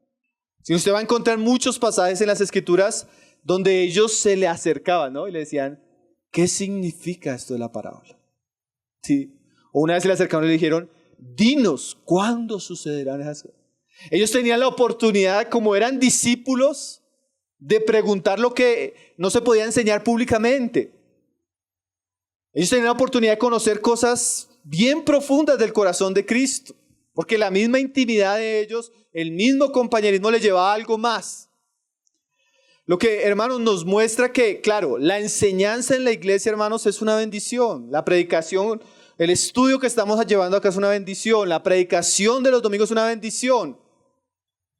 sino usted va a encontrar muchos pasajes en las Escrituras donde ellos se le acercaban, ¿no? Y le decían, ¿qué significa esto de la parábola? ¿Sí? O una vez se le acercaron y le dijeron, dinos, ¿cuándo sucederán esas cosas? Ellos tenían la oportunidad, como eran discípulos, de preguntar lo que no se podía enseñar públicamente. Ellos tenían la oportunidad de conocer cosas bien profundas del corazón de Cristo, porque la misma intimidad de ellos, el mismo compañerismo les llevaba a algo más. Lo que, hermanos, nos muestra que, claro, la enseñanza en la iglesia, hermanos, es una bendición. La predicación, el estudio que estamos llevando acá es una bendición. La predicación de los domingos es una bendición.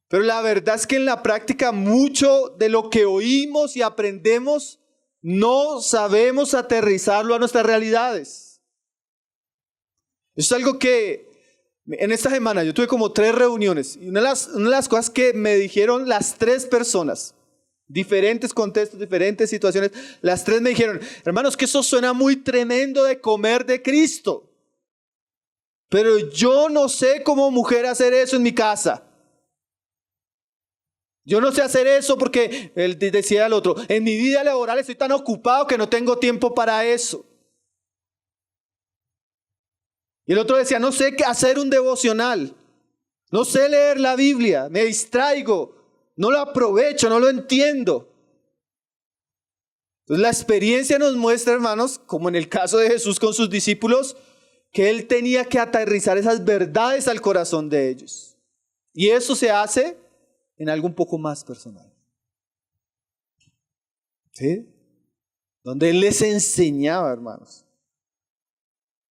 Pero la verdad es que en la práctica mucho de lo que oímos y aprendemos no sabemos aterrizarlo a nuestras realidades. Eso es algo que en esta semana yo tuve como 3 reuniones y una de las cosas que me dijeron las 3 personas, diferentes contextos, diferentes situaciones, las 3 me dijeron, hermanos, que eso suena muy tremendo de comer de Cristo, pero yo no sé como mujer hacer eso en mi casa. Yo no sé hacer eso porque, él decía el otro, en mi vida laboral estoy tan ocupado que no tengo tiempo para eso. Y el otro decía, no sé qué hacer un devocional, no sé leer la Biblia, me distraigo, no lo aprovecho, no lo entiendo. Entonces la experiencia nos muestra, hermanos, como en el caso de Jesús con sus discípulos, que Él tenía que aterrizar esas verdades al corazón de ellos. Y eso se hace en algo un poco más personal. ¿Sí? Donde Él les enseñaba, hermanos.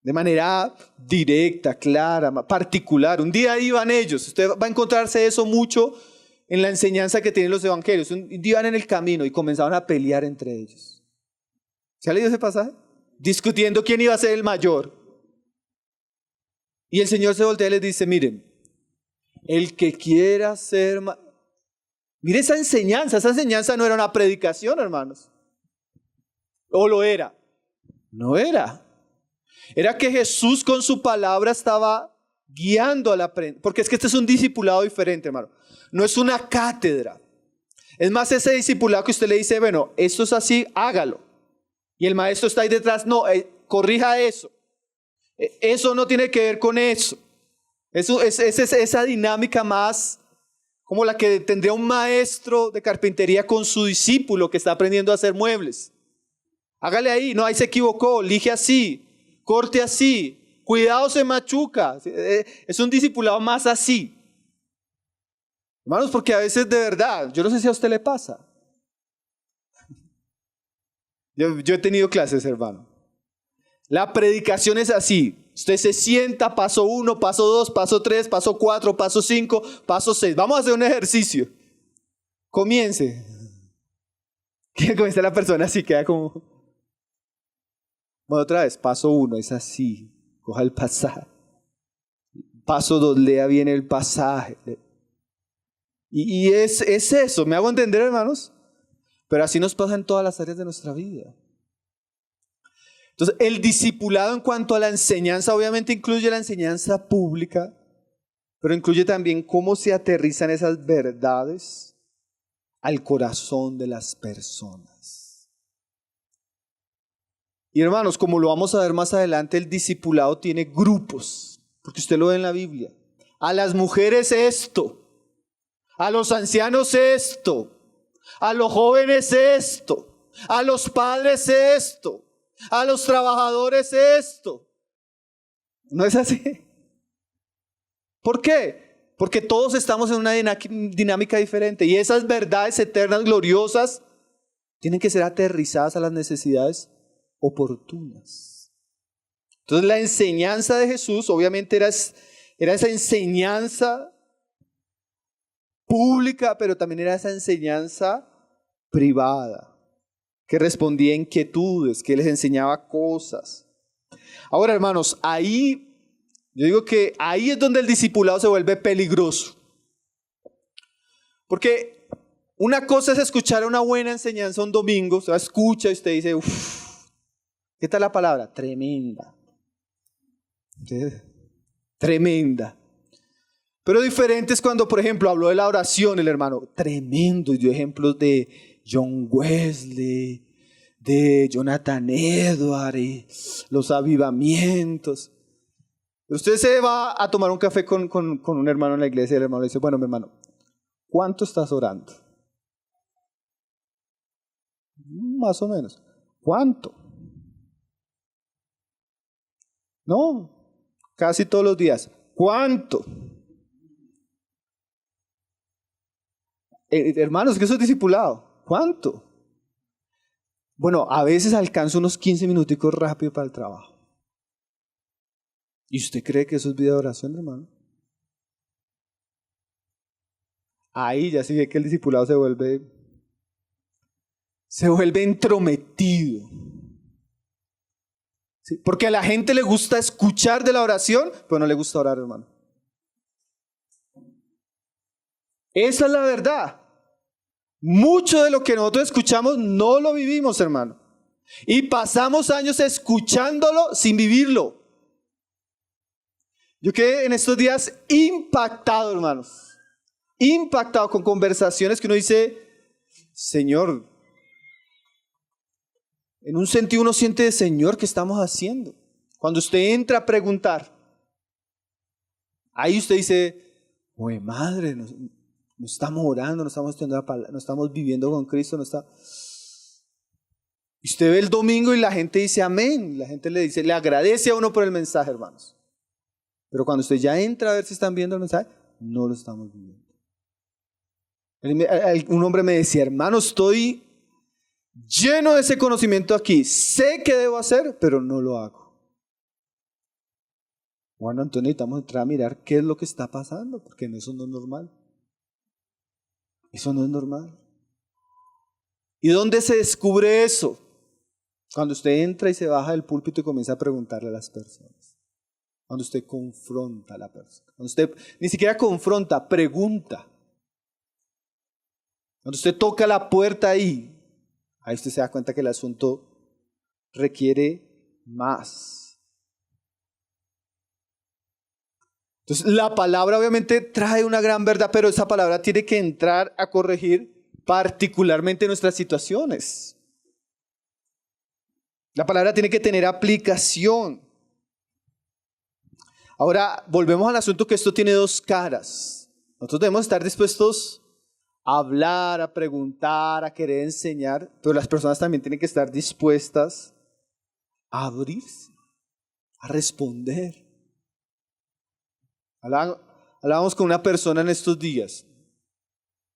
De manera directa, clara, particular. Un día iban ellos. Usted va a encontrarse eso mucho en la enseñanza que tienen los evangelios. Un día iban en el camino y comenzaban a pelear entre ellos. ¿Se ha leído ese pasaje? Discutiendo quién iba a ser el mayor. Y el Señor se voltea y les dice, miren, el que quiera ser mayor. Mire esa enseñanza no era una predicación, hermanos. ¿O lo era? No era. Era que Jesús con su palabra estaba guiando a la aprendiz. Porque es que este es un discipulado diferente, hermano. No es una cátedra. Es más ese discipulado que usted le dice, bueno, esto es así, hágalo. Y el maestro está ahí detrás, no, corrija eso. Eso no tiene que ver con eso. Es esa dinámica más como la que tendría un maestro de carpintería con su discípulo que está aprendiendo a hacer muebles. Hágale ahí, no, ahí se equivocó, lije así, corte así, cuidado se machuca. Es un discipulado más así. Hermanos, porque a veces de verdad, yo no sé si a usted le pasa. Yo he tenido clases, hermano. La predicación es así. Usted se sienta, paso 1, paso 2, paso 3, paso 4, paso 5, paso 6. Vamos a hacer un ejercicio. Comience. Comienza la persona así, queda como... Bueno, otra vez, paso 1, es así. Coja el pasaje. Paso 2, lea bien el pasaje. Y es eso, ¿me hago entender, hermanos? Pero así nos pasa en todas las áreas de nuestra vida. Entonces, el discipulado en cuanto a la enseñanza, obviamente incluye la enseñanza pública, pero incluye también cómo se aterrizan esas verdades al corazón de las personas. Y hermanos, como lo vamos a ver más adelante, el discipulado tiene grupos, porque usted lo ve en la Biblia. A las mujeres esto, a los ancianos esto, a los jóvenes esto, a los padres esto, a los trabajadores esto. ¿No es así? ¿Por qué? Porque todos estamos en una dinámica diferente y esas verdades eternas, gloriosas, tienen que ser aterrizadas a las necesidades oportunas. Entonces la enseñanza de Jesús obviamente era esa enseñanza pública, pero también era esa enseñanza privada, que respondía a inquietudes, que les enseñaba cosas. Ahora, hermanos, yo digo que ahí es donde el discipulado se vuelve peligroso. Porque una cosa es escuchar una buena enseñanza un domingo, usted escucha y usted dice, uff, ¿qué tal la palabra? Tremenda. Tremenda. Pero diferente es cuando, por ejemplo, habló de la oración el hermano, tremendo, y dio ejemplos de John Wesley, de Jonathan Edwards, los avivamientos. Pero usted se va a tomar un café con un hermano en la iglesia y el hermano le dice, bueno, mi hermano, ¿cuánto estás orando? Más o menos. ¿Cuánto? No, casi todos los días. ¿Cuánto? Hermanos, que eso es discipulado. ¿Cuánto? Bueno, a veces alcanzo unos 15 minuticos rápido para el trabajo. ¿Y usted cree que eso es vida de oración, hermano? Ahí ya se ve que el discipulado se vuelve entrometido. ¿Sí? Porque a la gente le gusta escuchar de la oración, pero no le gusta orar, hermano. Esa es la verdad. Mucho de lo que nosotros escuchamos no lo vivimos, hermano. Y pasamos años escuchándolo sin vivirlo. Yo quedé en estos días impactado, hermanos. Impactado con conversaciones que uno dice, Señor, en un sentido uno siente, Señor, ¿qué estamos haciendo? Cuando usted entra a preguntar, ahí usted dice, ¡oye, madre! No estamos orando, no estamos estudiando la palabra, no estamos viviendo con Cristo, no está. Y usted ve el domingo y la gente dice amén, la gente le agradece a uno por el mensaje, hermanos. Pero cuando usted ya entra a ver si están viendo el mensaje, no lo estamos viviendo. Un hombre me decía, hermano, estoy lleno de ese conocimiento aquí, sé qué debo hacer, pero no lo hago. Bueno, entonces necesitamos entrar a mirar qué es lo que está pasando, porque eso no es normal. Eso no es normal. ¿Y dónde se descubre eso? Cuando usted entra y se baja del púlpito y comienza a preguntarle a las personas. Cuando usted confronta a la persona. Cuando usted ni siquiera confronta, pregunta. Cuando usted toca la puerta ahí usted se da cuenta que el asunto requiere más. Entonces la palabra obviamente trae una gran verdad, pero esa palabra tiene que entrar a corregir particularmente nuestras situaciones. La palabra tiene que tener aplicación. Ahora volvemos al asunto que esto tiene dos caras. Nosotros debemos estar dispuestos a hablar, a preguntar, a querer enseñar, pero las personas también tienen que estar dispuestas a abrirse, a responder. Hablábamos con una persona en estos días.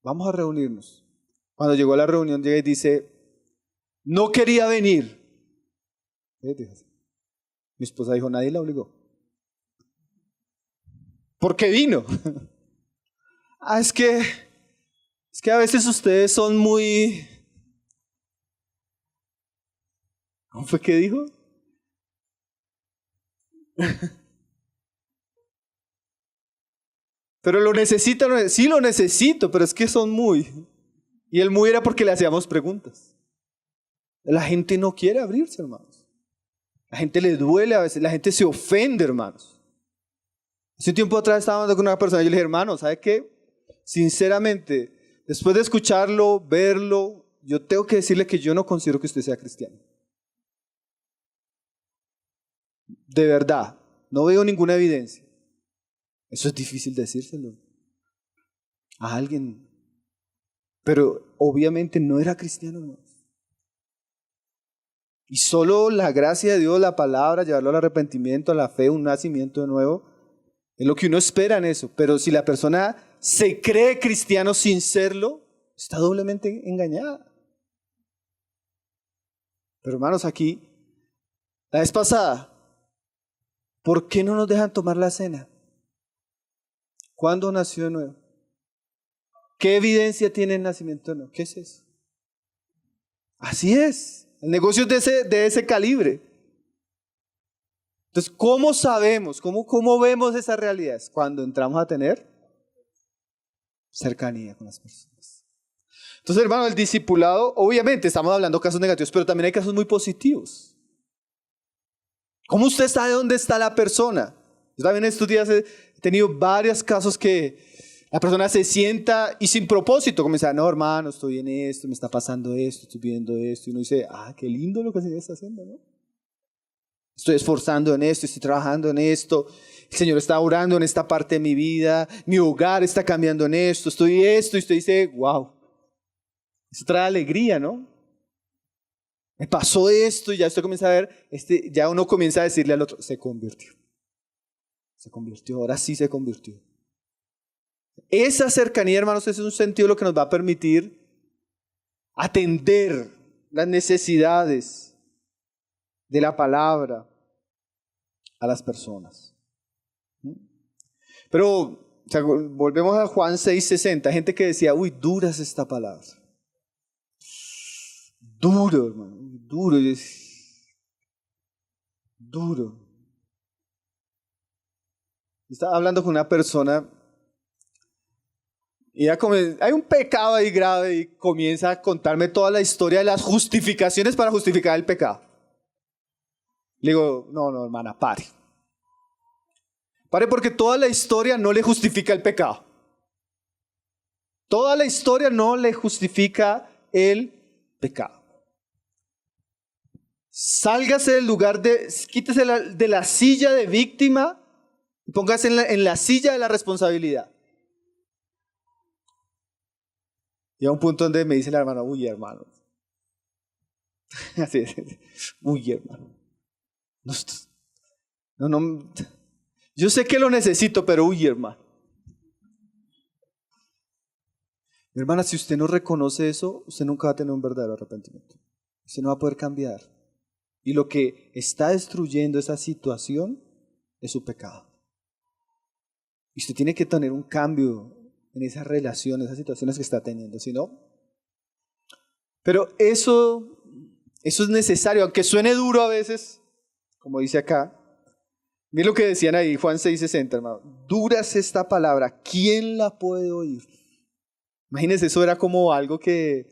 Vamos a reunirnos. Cuando llegó a la reunión, llega y dice, no quería venir. Mi esposa dijo, nadie la obligó. ¿Por qué vino? Es que a veces ustedes son muy... ¿Cómo fue que dijo? Pero lo necesito, sí lo necesito, pero es que son muy... Y el muy era porque le hacíamos preguntas. La gente no quiere abrirse, hermanos. La gente le duele a veces, la gente se ofende, hermanos. Hace un tiempo atrás estaba hablando con una persona y yo le dije, hermano, ¿sabe qué? Sinceramente, después de escucharlo, verlo, yo tengo que decirle que yo no considero que usted sea cristiano. De verdad, no veo ninguna evidencia. Eso es difícil decírselo a alguien. Pero obviamente no era cristiano, hermanos. Y solo la gracia de Dios, la palabra, llevarlo al arrepentimiento, a la fe, un nacimiento de nuevo, Es lo que uno espera en eso. Pero si la persona se cree cristiano sin serlo, está doblemente engañada. Pero hermanos, aquí, la vez pasada, ¿por qué no nos dejan tomar la cena? ¿Cuándo nació de nuevo? ¿Qué evidencia tiene el nacimiento de nuevo? ¿Qué es eso? Así es. El negocio es de ese calibre. Entonces, ¿cómo sabemos? ¿Cómo vemos esas realidades? Cuando entramos a tener cercanía con las personas. Entonces, hermano, el discipulado, obviamente estamos hablando de casos negativos, pero también hay casos muy positivos. ¿Cómo usted sabe dónde está la persona? Yo también estos días he tenido varios casos que la persona se sienta y sin propósito comienza, no, hermano, estoy en esto, me está pasando esto, estoy viendo esto. Y uno dice, qué lindo lo que se está haciendo, ¿no? Estoy esforzando en esto, estoy trabajando en esto. El Señor está orando en esta parte de mi vida. Mi hogar está cambiando en esto. Y usted dice, wow. Eso trae alegría, ¿no? Me pasó esto y ya usted comienza a ver, ya uno comienza a decirle al otro, se convirtió. Se convirtió, ahora sí se convirtió. Esa cercanía, hermanos, ese es un sentido lo que nos va a permitir atender las necesidades de la palabra a las personas. Pero, o sea, volvemos a Juan 6:60, gente que decía, uy, dura es esta palabra. Duro, hermano, duro. Duro. Estaba hablando con una persona y hay un pecado ahí grave y comienza a contarme toda la historia de las justificaciones para justificar el pecado. Le digo, no, hermana, pare. Pare porque toda la historia no le justifica el pecado. Toda la historia no le justifica el pecado. Sálgase del lugar quítese de la silla de víctima y póngase en la silla de la responsabilidad. Y a un punto donde me dice la hermana, uy, hermano. Así es. Uy, hermano. No. Yo sé que lo necesito, pero uy, hermano. Mi hermana, si usted no reconoce eso, usted nunca va a tener un verdadero arrepentimiento. Usted no va a poder cambiar. Y lo que está destruyendo esa situación es su pecado. Y usted tiene que tener un cambio en esa relación, esas situaciones que está teniendo, ¿sí no? Pero eso es necesario, aunque suene duro a veces, como dice acá. Miren lo que decían ahí, Juan 6:60, hermano. Dura es esta palabra, ¿quién la puede oír? Imagínense, eso era como algo que...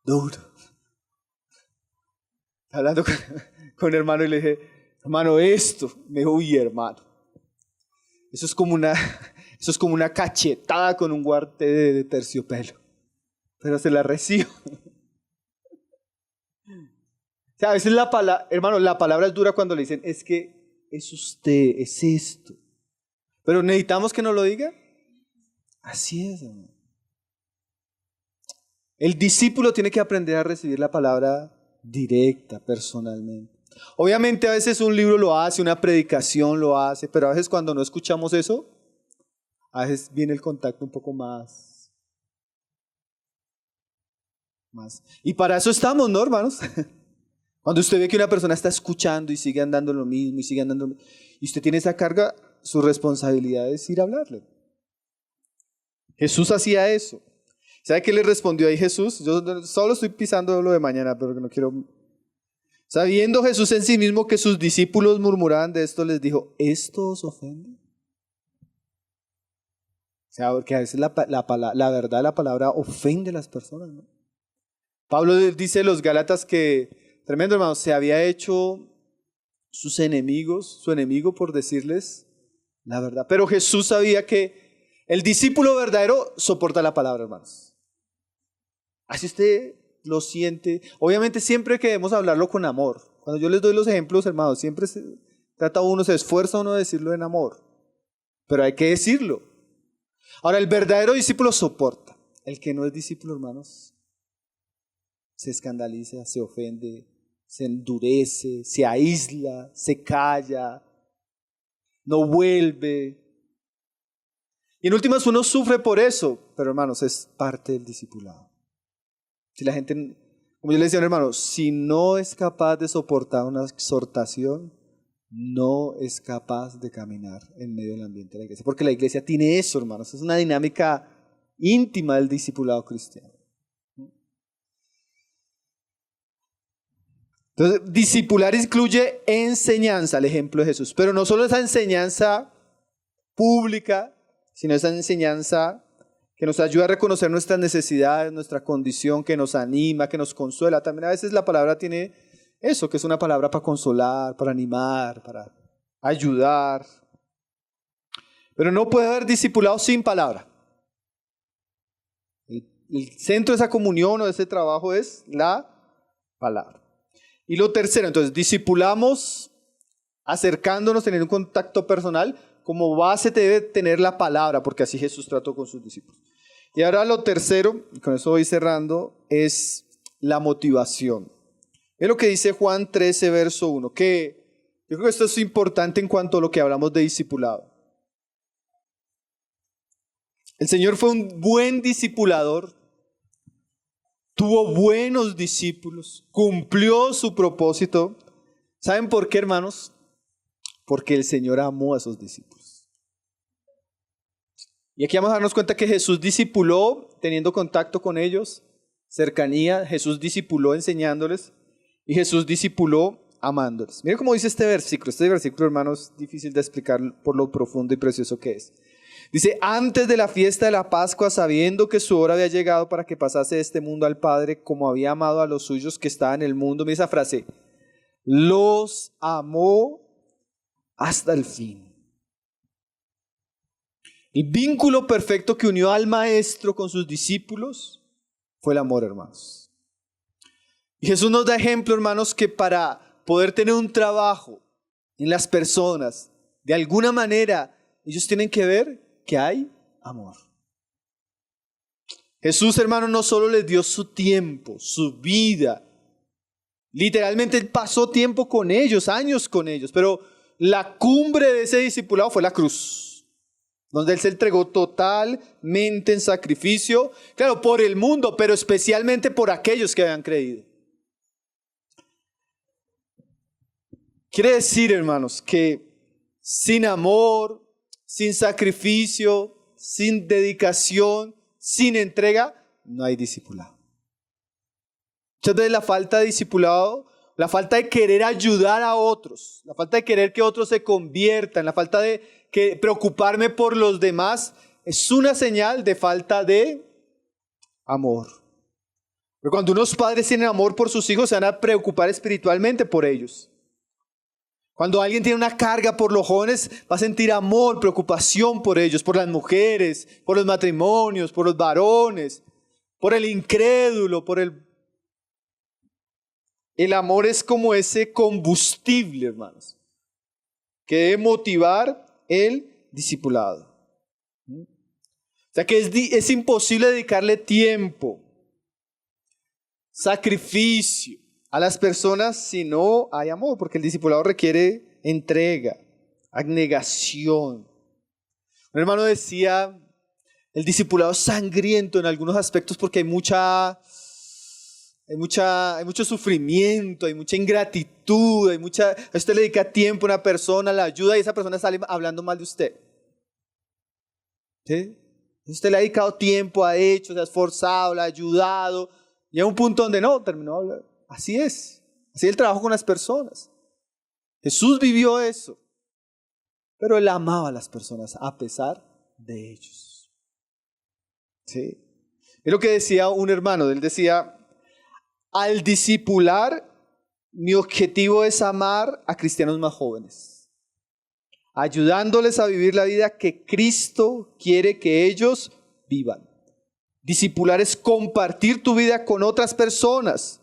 Duro. Hablando con un hermano y le dije, hermano, esto. Me dijo, uy, hermano. Eso es como una cachetada con un guante de terciopelo. Pero se la recibo. O sea, a veces hermano, la palabra es dura cuando le dicen, es que es usted, es esto. Pero necesitamos que nos lo diga. Así es, hermano. El discípulo tiene que aprender a recibir la palabra directa, personalmente. Obviamente a veces un libro lo hace, una predicación lo hace, pero a veces cuando no escuchamos eso, a veces viene el contacto un poco más. Y para eso estamos, ¿no, hermanos? Cuando usted ve que una persona está escuchando y sigue andando lo mismo y usted tiene esa carga, su responsabilidad es ir a hablarle. Jesús hacía eso. ¿Sabe qué le respondió ahí Jesús? Yo solo estoy pisando lo de mañana, pero no quiero... Sabiendo Jesús en sí mismo que sus discípulos murmuraban de esto, les dijo, ¿esto os ofende? O sea, porque a veces la verdad, la palabra ofende a las personas, ¿no? Pablo dice a los Gálatas que, tremendo hermano, se había hecho su enemigo por decirles la verdad. Pero Jesús sabía que el discípulo verdadero soporta la palabra, hermanos. Así usted lo siente. Obviamente siempre que debemos hablarlo con amor. Cuando yo les doy los ejemplos, hermanos, siempre se esfuerza uno a decirlo en amor. Pero hay que decirlo. Ahora, el verdadero discípulo soporta. El que no es discípulo, hermanos, se escandaliza, se ofende, se endurece, se aísla, se calla. no vuelve. Y en últimas uno sufre por eso, pero hermanos, es parte del discipulado. Si la gente, como yo le decía a un hermano, si no es capaz de soportar una exhortación, no es capaz de caminar en medio del ambiente de la iglesia. Porque la iglesia tiene eso, hermanos, es una dinámica íntima del discipulado cristiano. Entonces, discipular incluye enseñanza, el ejemplo de Jesús, pero no solo esa enseñanza pública, sino esa enseñanza que nos ayuda a reconocer nuestras necesidades, nuestra condición, que nos anima, que nos consuela. También a veces la palabra tiene eso, que es una palabra para consolar, para animar, para ayudar. Pero no puede haber discipulado sin palabra. El centro de esa comunión o de ese trabajo es la palabra. Y lo tercero, entonces, discipulamos acercándonos, teniendo un contacto personal. Como base debe tener la palabra, porque así Jesús trató con sus discípulos. Y ahora lo tercero, y con eso voy cerrando, es la motivación. Es lo que dice Juan 13, verso 1, que yo creo que esto es importante en cuanto a lo que hablamos de discipulado. El Señor fue un buen discipulador, tuvo buenos discípulos, cumplió su propósito. ¿Saben por qué, hermanos? Porque el Señor amó a sus discípulos. Y aquí vamos a darnos cuenta que Jesús discipuló teniendo contacto con ellos, cercanía. Jesús discipuló enseñándoles y Jesús discipuló amándoles. Miren cómo dice este versículo. Este versículo, hermanos, es difícil de explicar por lo profundo y precioso que es. Dice, antes de la fiesta de la Pascua, sabiendo que su hora había llegado para que pasase de este mundo al Padre, como había amado a los suyos que estaban en el mundo. Mira esa frase, los amó hasta el fin. El vínculo perfecto que unió al maestro con sus discípulos fue el amor, hermanos. Y Jesús nos da ejemplo, hermanos, que para poder tener un trabajo en las personas, de alguna manera, ellos tienen que ver que hay amor. Jesús, hermanos, no solo les dio su tiempo, su vida. Literalmente Él pasó tiempo con ellos, años con ellos, pero la cumbre de ese discipulado fue la cruz, donde Él se entregó totalmente en sacrificio, claro, por el mundo, pero especialmente por aquellos que habían creído. Quiere decir, hermanos, que sin amor, sin sacrificio, sin dedicación, sin entrega, no hay discipulado. Muchas veces la falta de discipulado, la falta de querer ayudar a otros, la falta de querer que otros se conviertan, la falta de preocuparme por los demás, es una señal de falta de amor. Pero cuando unos padres tienen amor por sus hijos, se van a preocupar espiritualmente por ellos. Cuando alguien tiene una carga por los jóvenes, va a sentir amor, preocupación por ellos, por las mujeres, por los matrimonios, por los varones, por el incrédulo, por el... El amor es como ese combustible, hermanos, que debe motivar el discipulado. O sea que es imposible dedicarle tiempo, sacrificio a las personas si no hay amor, porque el discipulado requiere entrega, abnegación. Un hermano decía, el discipulado es sangriento en algunos aspectos porque hay mucho sufrimiento, hay mucha ingratitud, a usted le dedica tiempo a una persona, la ayuda y esa persona sale hablando mal de usted. ¿Sí? Usted le ha dedicado tiempo, ha hecho, se ha esforzado, le ha ayudado y a un punto donde no, terminó de hablar. Así es el trabajo con las personas. Jesús vivió eso, pero Él amaba a las personas a pesar de ellos. ¿Sí? Es lo que decía un hermano, él decía, al discipular, mi objetivo es amar a cristianos más jóvenes, ayudándoles a vivir la vida que Cristo quiere que ellos vivan. Discipular es compartir tu vida con otras personas,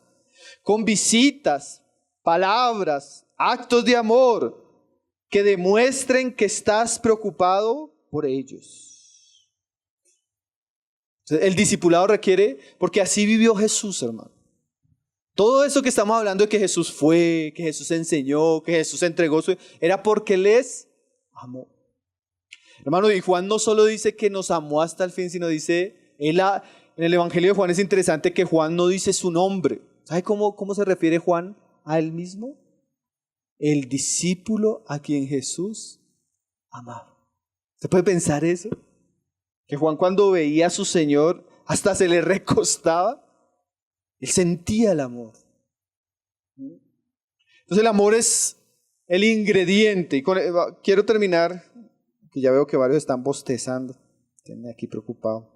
con visitas, palabras, actos de amor que demuestren que estás preocupado por ellos. El discipulado requiere, porque así vivió Jesús, hermano. Todo eso que estamos hablando de que Jesús fue, que Jesús enseñó, que Jesús entregó, era porque les amó. Hermano, y Juan no solo dice que nos amó hasta el fin, sino dice, en el Evangelio de Juan es interesante que Juan no dice su nombre. ¿Sabe cómo se refiere Juan a él mismo? El discípulo a quien Jesús amaba. ¿Se puede pensar eso? Que Juan, cuando veía a su Señor, hasta se le recostaba. Él sentía el amor. Entonces el amor es el ingrediente. Y quiero terminar, que ya veo que varios están bostezando. Tienen aquí preocupado.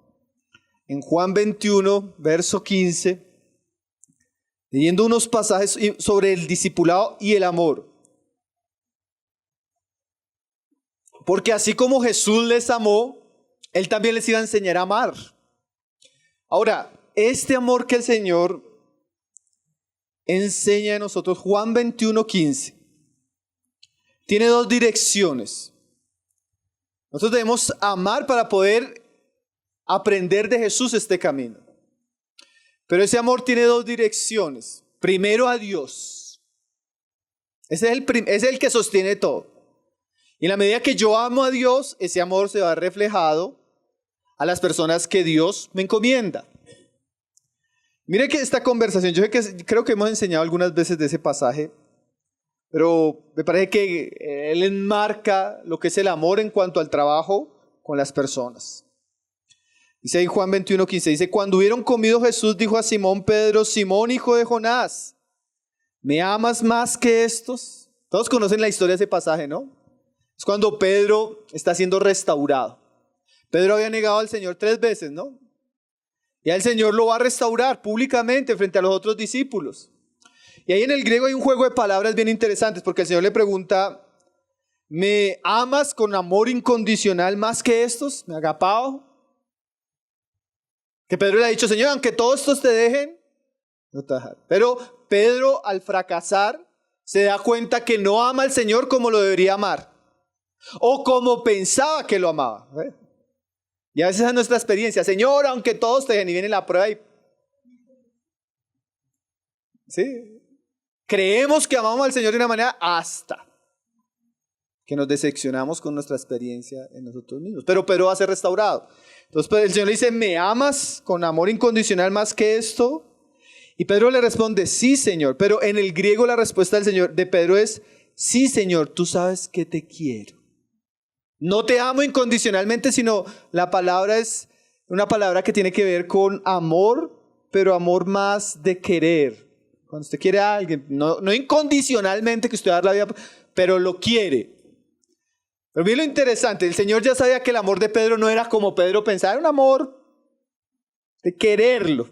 En Juan 21, verso 15, leyendo unos pasajes sobre el discipulado y el amor. Porque así como Jesús les amó, Él también les iba a enseñar a amar. Ahora, este amor que el Señor enseña a nosotros, Juan 21, 15, tiene dos direcciones. Nosotros debemos amar para poder aprender de Jesús este camino. Pero ese amor tiene dos direcciones. Primero a Dios. Ese es el que sostiene todo. Y en la medida que yo amo a Dios, ese amor se va reflejado a las personas que Dios me encomienda. Mire que esta conversación, creo que hemos enseñado algunas veces de ese pasaje, pero me parece que él enmarca lo que es el amor en cuanto al trabajo con las personas. Dice ahí Juan 21:15, dice, cuando hubieron comido Jesús dijo a Simón Pedro, Simón hijo de Jonás, ¿me amas más que estos? Todos conocen la historia de ese pasaje, ¿no? Es cuando Pedro está siendo restaurado. Pedro había negado al Señor 3 veces, ¿no? Y el Señor lo va a restaurar públicamente frente a los otros discípulos. Y ahí en el griego hay un juego de palabras bien interesantes, porque el Señor le pregunta, ¿me amas con amor incondicional más que estos? ¿Me agapao? Que Pedro le ha dicho, Señor, aunque todos estos te dejen, no te dejaré. Pero Pedro, al fracasar, se da cuenta que no ama al Señor como lo debería amar. O como pensaba que lo amaba. Y a veces es nuestra experiencia. Señor, aunque todos te dejen, y viene la prueba y... ¿sí? Creemos que amamos al Señor de una manera hasta que nos decepcionamos con nuestra experiencia en nosotros mismos. Pero Pedro va a ser restaurado. Entonces el Señor le dice, ¿me amas con amor incondicional más que esto? Y Pedro le responde, sí, Señor. Pero en el griego la respuesta de Pedro es, sí, Señor, tú sabes que te quiero. No te amo incondicionalmente, sino la palabra es una palabra que tiene que ver con amor, pero amor más de querer. Cuando usted quiere a alguien, no incondicionalmente que usted va a dar la vida, pero lo quiere. Pero miren lo interesante, el Señor ya sabía que el amor de Pedro no era como Pedro pensaba, era un amor de quererlo.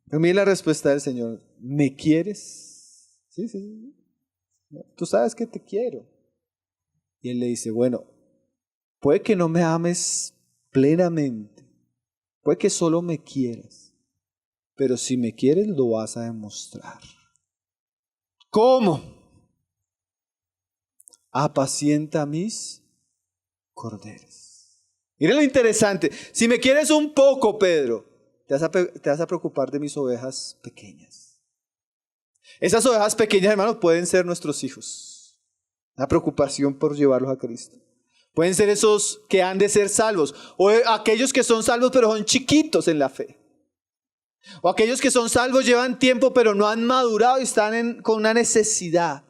Pero miren la respuesta del Señor, ¿me quieres? Sí, sí, tú sabes que te quiero. Y él le dice, bueno, puede que no me ames plenamente, puede que solo me quieras, pero si me quieres lo vas a demostrar. ¿Cómo? Apacienta mis corderos. Miren lo interesante. Si me quieres un poco, Pedro, te vas a preocupar de mis ovejas pequeñas. Esas ovejas pequeñas, hermanos, pueden ser nuestros hijos. La preocupación por llevarlos a Cristo. Pueden ser esos que han de ser salvos. O aquellos que son salvos pero son chiquitos en la fe. O aquellos que son salvos llevan tiempo pero no han madurado y están con una necesidad.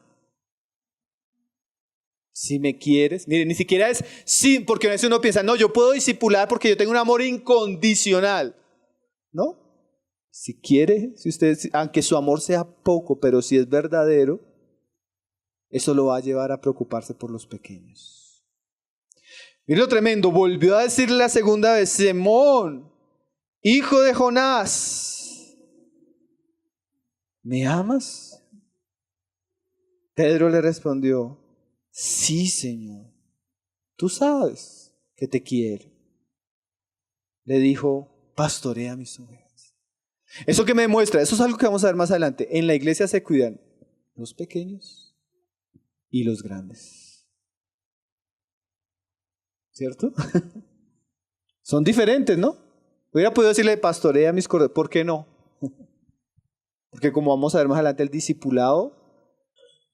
Si me quieres, mire, ni siquiera es sí, porque a veces uno piensa, no, yo puedo discipular porque yo tengo un amor incondicional. ¿No? Si quiere, si usted, aunque su amor sea poco, pero si es verdadero, eso lo va a llevar a preocuparse por los pequeños. Mire lo tremendo, volvió a decirle la segunda vez, Simón, hijo de Jonás, ¿me amas? Pedro le respondió, sí, Señor, tú sabes que te quiero. Le dijo, pastorea mis ovejas. Eso que me demuestra, eso es algo que vamos a ver más adelante. En la iglesia se cuidan los pequeños y los grandes. ¿Cierto? Son diferentes, ¿no? Hubiera podido decirle, pastorea mis corderos. ¿Por qué no? Porque como vamos a ver más adelante, el discipulado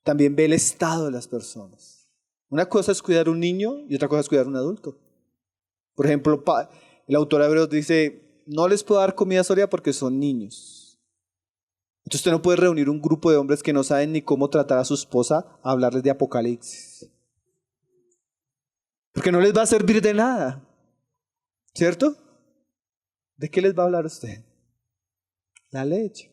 también ve el estado de las personas. Una cosa es cuidar a un niño y otra cosa es cuidar a un adulto. Por ejemplo, el autor de Hebreos dice, no les puedo dar comida sólida porque son niños. Entonces usted no puede reunir un grupo de hombres que no saben ni cómo tratar a su esposa a hablarles de Apocalipsis. Porque no les va a servir de nada. ¿Cierto? ¿De qué les va a hablar usted? La leche.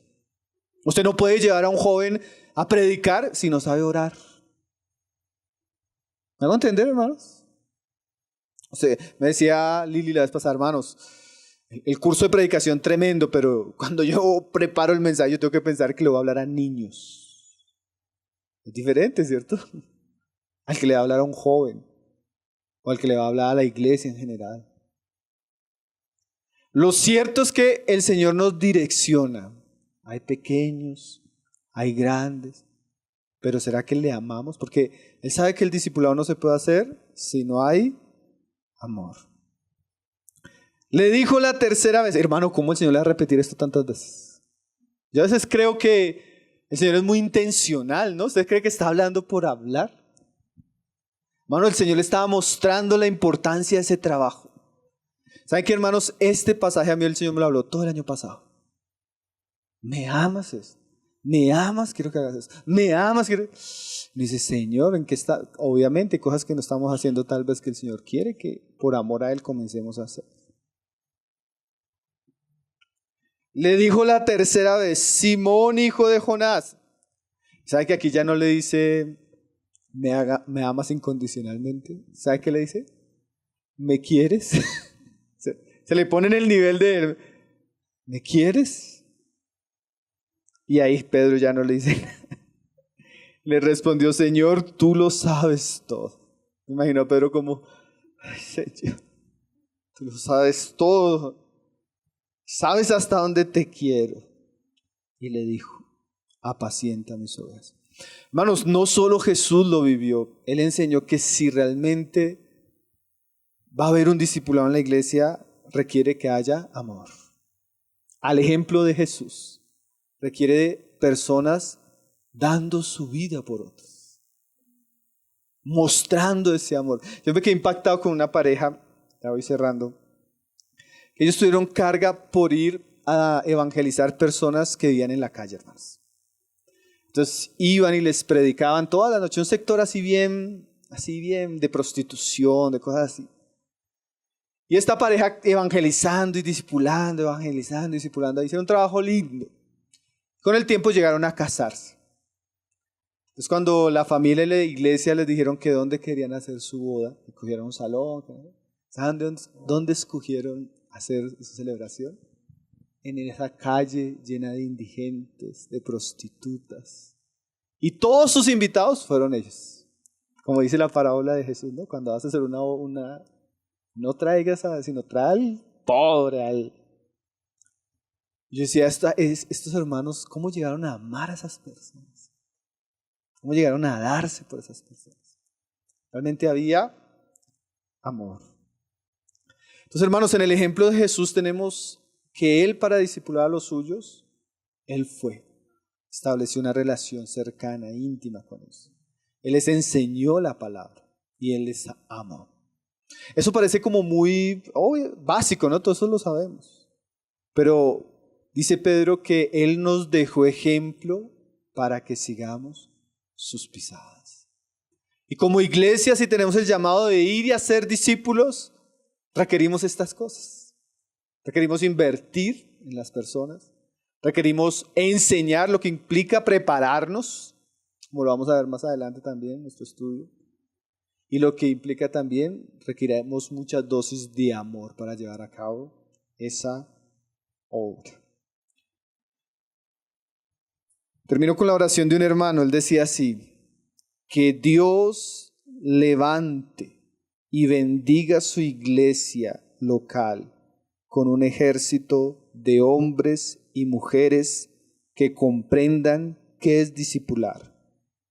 Usted no puede llevar a un joven a predicar si no sabe orar. ¿Me hago entender, hermanos? Me decía Lili la vez pasada, hermanos, el curso de predicación tremendo, pero cuando yo preparo el mensaje yo tengo que pensar que le voy a hablar a niños. Es diferente, ¿cierto? Al que le va a hablar a un joven o al que le va a hablar a la iglesia en general. Lo cierto es que el Señor nos direcciona. Hay pequeños, hay grandes, pero ¿será que le amamos? Porque Él sabe que el discipulado no se puede hacer si no hay amor. Le dijo la tercera vez, hermano, ¿cómo el Señor le va a repetir esto tantas veces? Yo a veces creo que el Señor es muy intencional, ¿no? ¿Usted cree que está hablando por hablar? Hermano, el Señor le estaba mostrando la importancia de ese trabajo. ¿Saben qué, hermanos? Este pasaje a mí el Señor me lo habló todo el año pasado. ¿Me amas eso? ¿Me amas? Quiero que hagas eso. ¿Me amas? Quiero... Me dice, Señor, ¿en qué está? Obviamente, cosas que no estamos haciendo tal vez que el Señor quiere que por amor a Él comencemos a hacer. Le dijo la tercera vez, Simón, hijo de Jonás. ¿Sabe que aquí ya no le dice, me amas incondicionalmente? ¿Sabe qué le dice? ¿Me quieres? Se le pone en el nivel de, ¿me quieres? Y ahí Pedro ya no le dice nada. Le respondió, Señor, tú lo sabes todo. Me imagino a Pedro como, ay, Señor, tú lo sabes todo. Sabes hasta dónde te quiero. Y le dijo, apacienta mis ovejas. Hermanos, no solo Jesús lo vivió, Él enseñó que si realmente va a haber un discipulado en la iglesia, requiere que haya amor. Al ejemplo de Jesús, requiere de personas dando su vida por otros, mostrando ese amor. Yo me quedé impactado con una pareja, ya voy cerrando. Ellos tuvieron carga por ir a evangelizar personas que vivían en la calle, hermanos. Entonces iban y les predicaban toda la noche, un sector así bien de prostitución, de cosas así. Y esta pareja evangelizando y discipulando, hicieron un trabajo lindo. Con el tiempo llegaron a casarse. Entonces cuando la familia y la iglesia les dijeron que dónde querían hacer su boda, escogieron un salón, ¿saben dónde escogieron hacer su celebración? En esa calle llena de indigentes, de prostitutas. Y todos sus invitados fueron ellos. Como dice la parábola de Jesús, ¿no? Cuando vas a hacer una no traigas sino trae al pobre. Yo decía, estos hermanos, ¿cómo llegaron a amar a esas personas? ¿Cómo llegaron a darse por esas personas? Realmente había amor. Entonces, hermanos, en el ejemplo de Jesús tenemos que Él, para discipular a los suyos, Él estableció una relación cercana, íntima con ellos. Él les enseñó la palabra y Él les amó. Eso parece como muy básico, ¿no? Todos eso lo sabemos. Pero dice Pedro que Él nos dejó ejemplo para que sigamos sus pisadas. Y como iglesia, si tenemos el llamado de ir y hacer discípulos, requerimos estas cosas. Requerimos invertir en las personas. Requerimos enseñar, lo que implica prepararnos, como lo vamos a ver más adelante también en nuestro estudio. Y lo que implica también, requeriremos muchas dosis de amor para llevar a cabo esa obra. Termino con la oración de un hermano. Él decía así: que Dios levante y bendiga su iglesia local con un ejército de hombres y mujeres que comprendan qué es discipular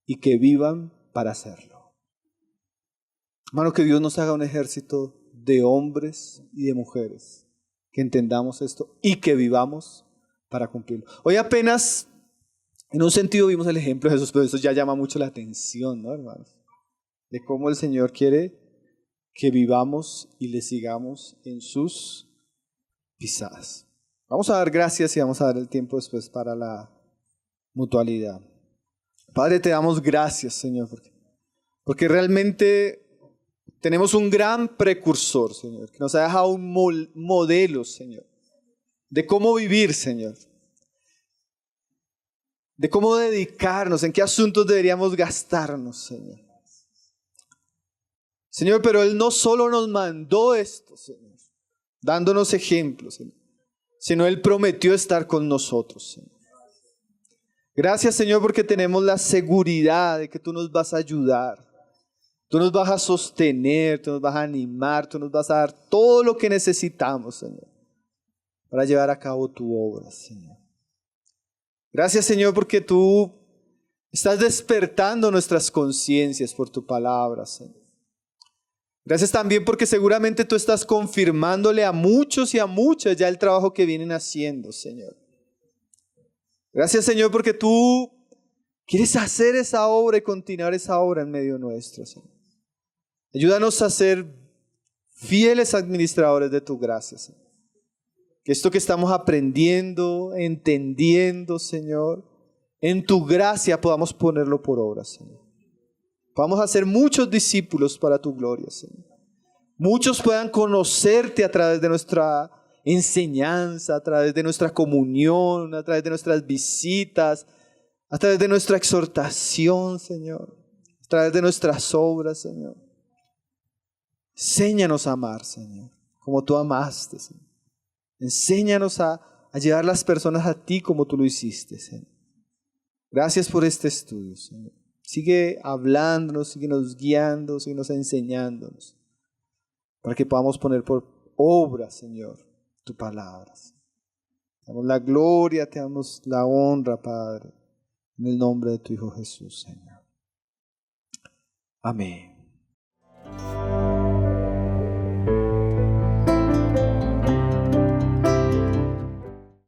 y que vivan para hacerlo. Hermano, que Dios nos haga un ejército de hombres y de mujeres que entendamos esto y que vivamos para cumplirlo. Hoy apenas En un sentido vimos el ejemplo de Jesús, pero eso ya llama mucho la atención, ¿no, hermanos? De cómo el Señor quiere que vivamos y le sigamos en sus pisadas. Vamos a dar gracias y vamos a dar el tiempo después para la mutualidad. Padre, te damos gracias, Señor, porque realmente tenemos un gran precursor, Señor, que nos ha dejado un modelo, Señor, de cómo vivir, Señor, de cómo dedicarnos, en qué asuntos deberíamos gastarnos, Señor. Señor, pero Él no solo nos mandó esto, Señor, dándonos ejemplos, Señor, sino Él prometió estar con nosotros, Señor. Gracias, Señor, porque tenemos la seguridad de que tú nos vas a ayudar. Tú nos vas a sostener, tú nos vas a animar, tú nos vas a dar todo lo que necesitamos, Señor, para llevar a cabo tu obra, Señor. Gracias, Señor, porque tú estás despertando nuestras conciencias por tu palabra, Señor. Gracias también porque seguramente tú estás confirmándole a muchos y a muchas ya el trabajo que vienen haciendo, Señor. Gracias, Señor, porque tú quieres hacer esa obra y continuar esa obra en medio nuestro, Señor. Ayúdanos a ser fieles administradores de tu gracia, Señor. Que esto que estamos aprendiendo, entendiendo, Señor, en tu gracia podamos ponerlo por obra, Señor. Podamos hacer muchos discípulos para tu gloria, Señor. Muchos puedan conocerte a través de nuestra enseñanza, a través de nuestra comunión, a través de nuestras visitas, a través de nuestra exhortación, Señor, a través de nuestras obras, Señor. Enséñanos a amar, Señor, como tú amaste, Señor. Enséñanos a llevar las personas a ti como tú lo hiciste, Señor. Gracias por este estudio, Señor. Sigue hablándonos, síguenos guiando, síguenos enseñándonos, para que podamos poner por obra, Señor, tu palabra. Te damos la gloria, te damos la honra, Padre, en el nombre de tu Hijo Jesús, Señor. Amén.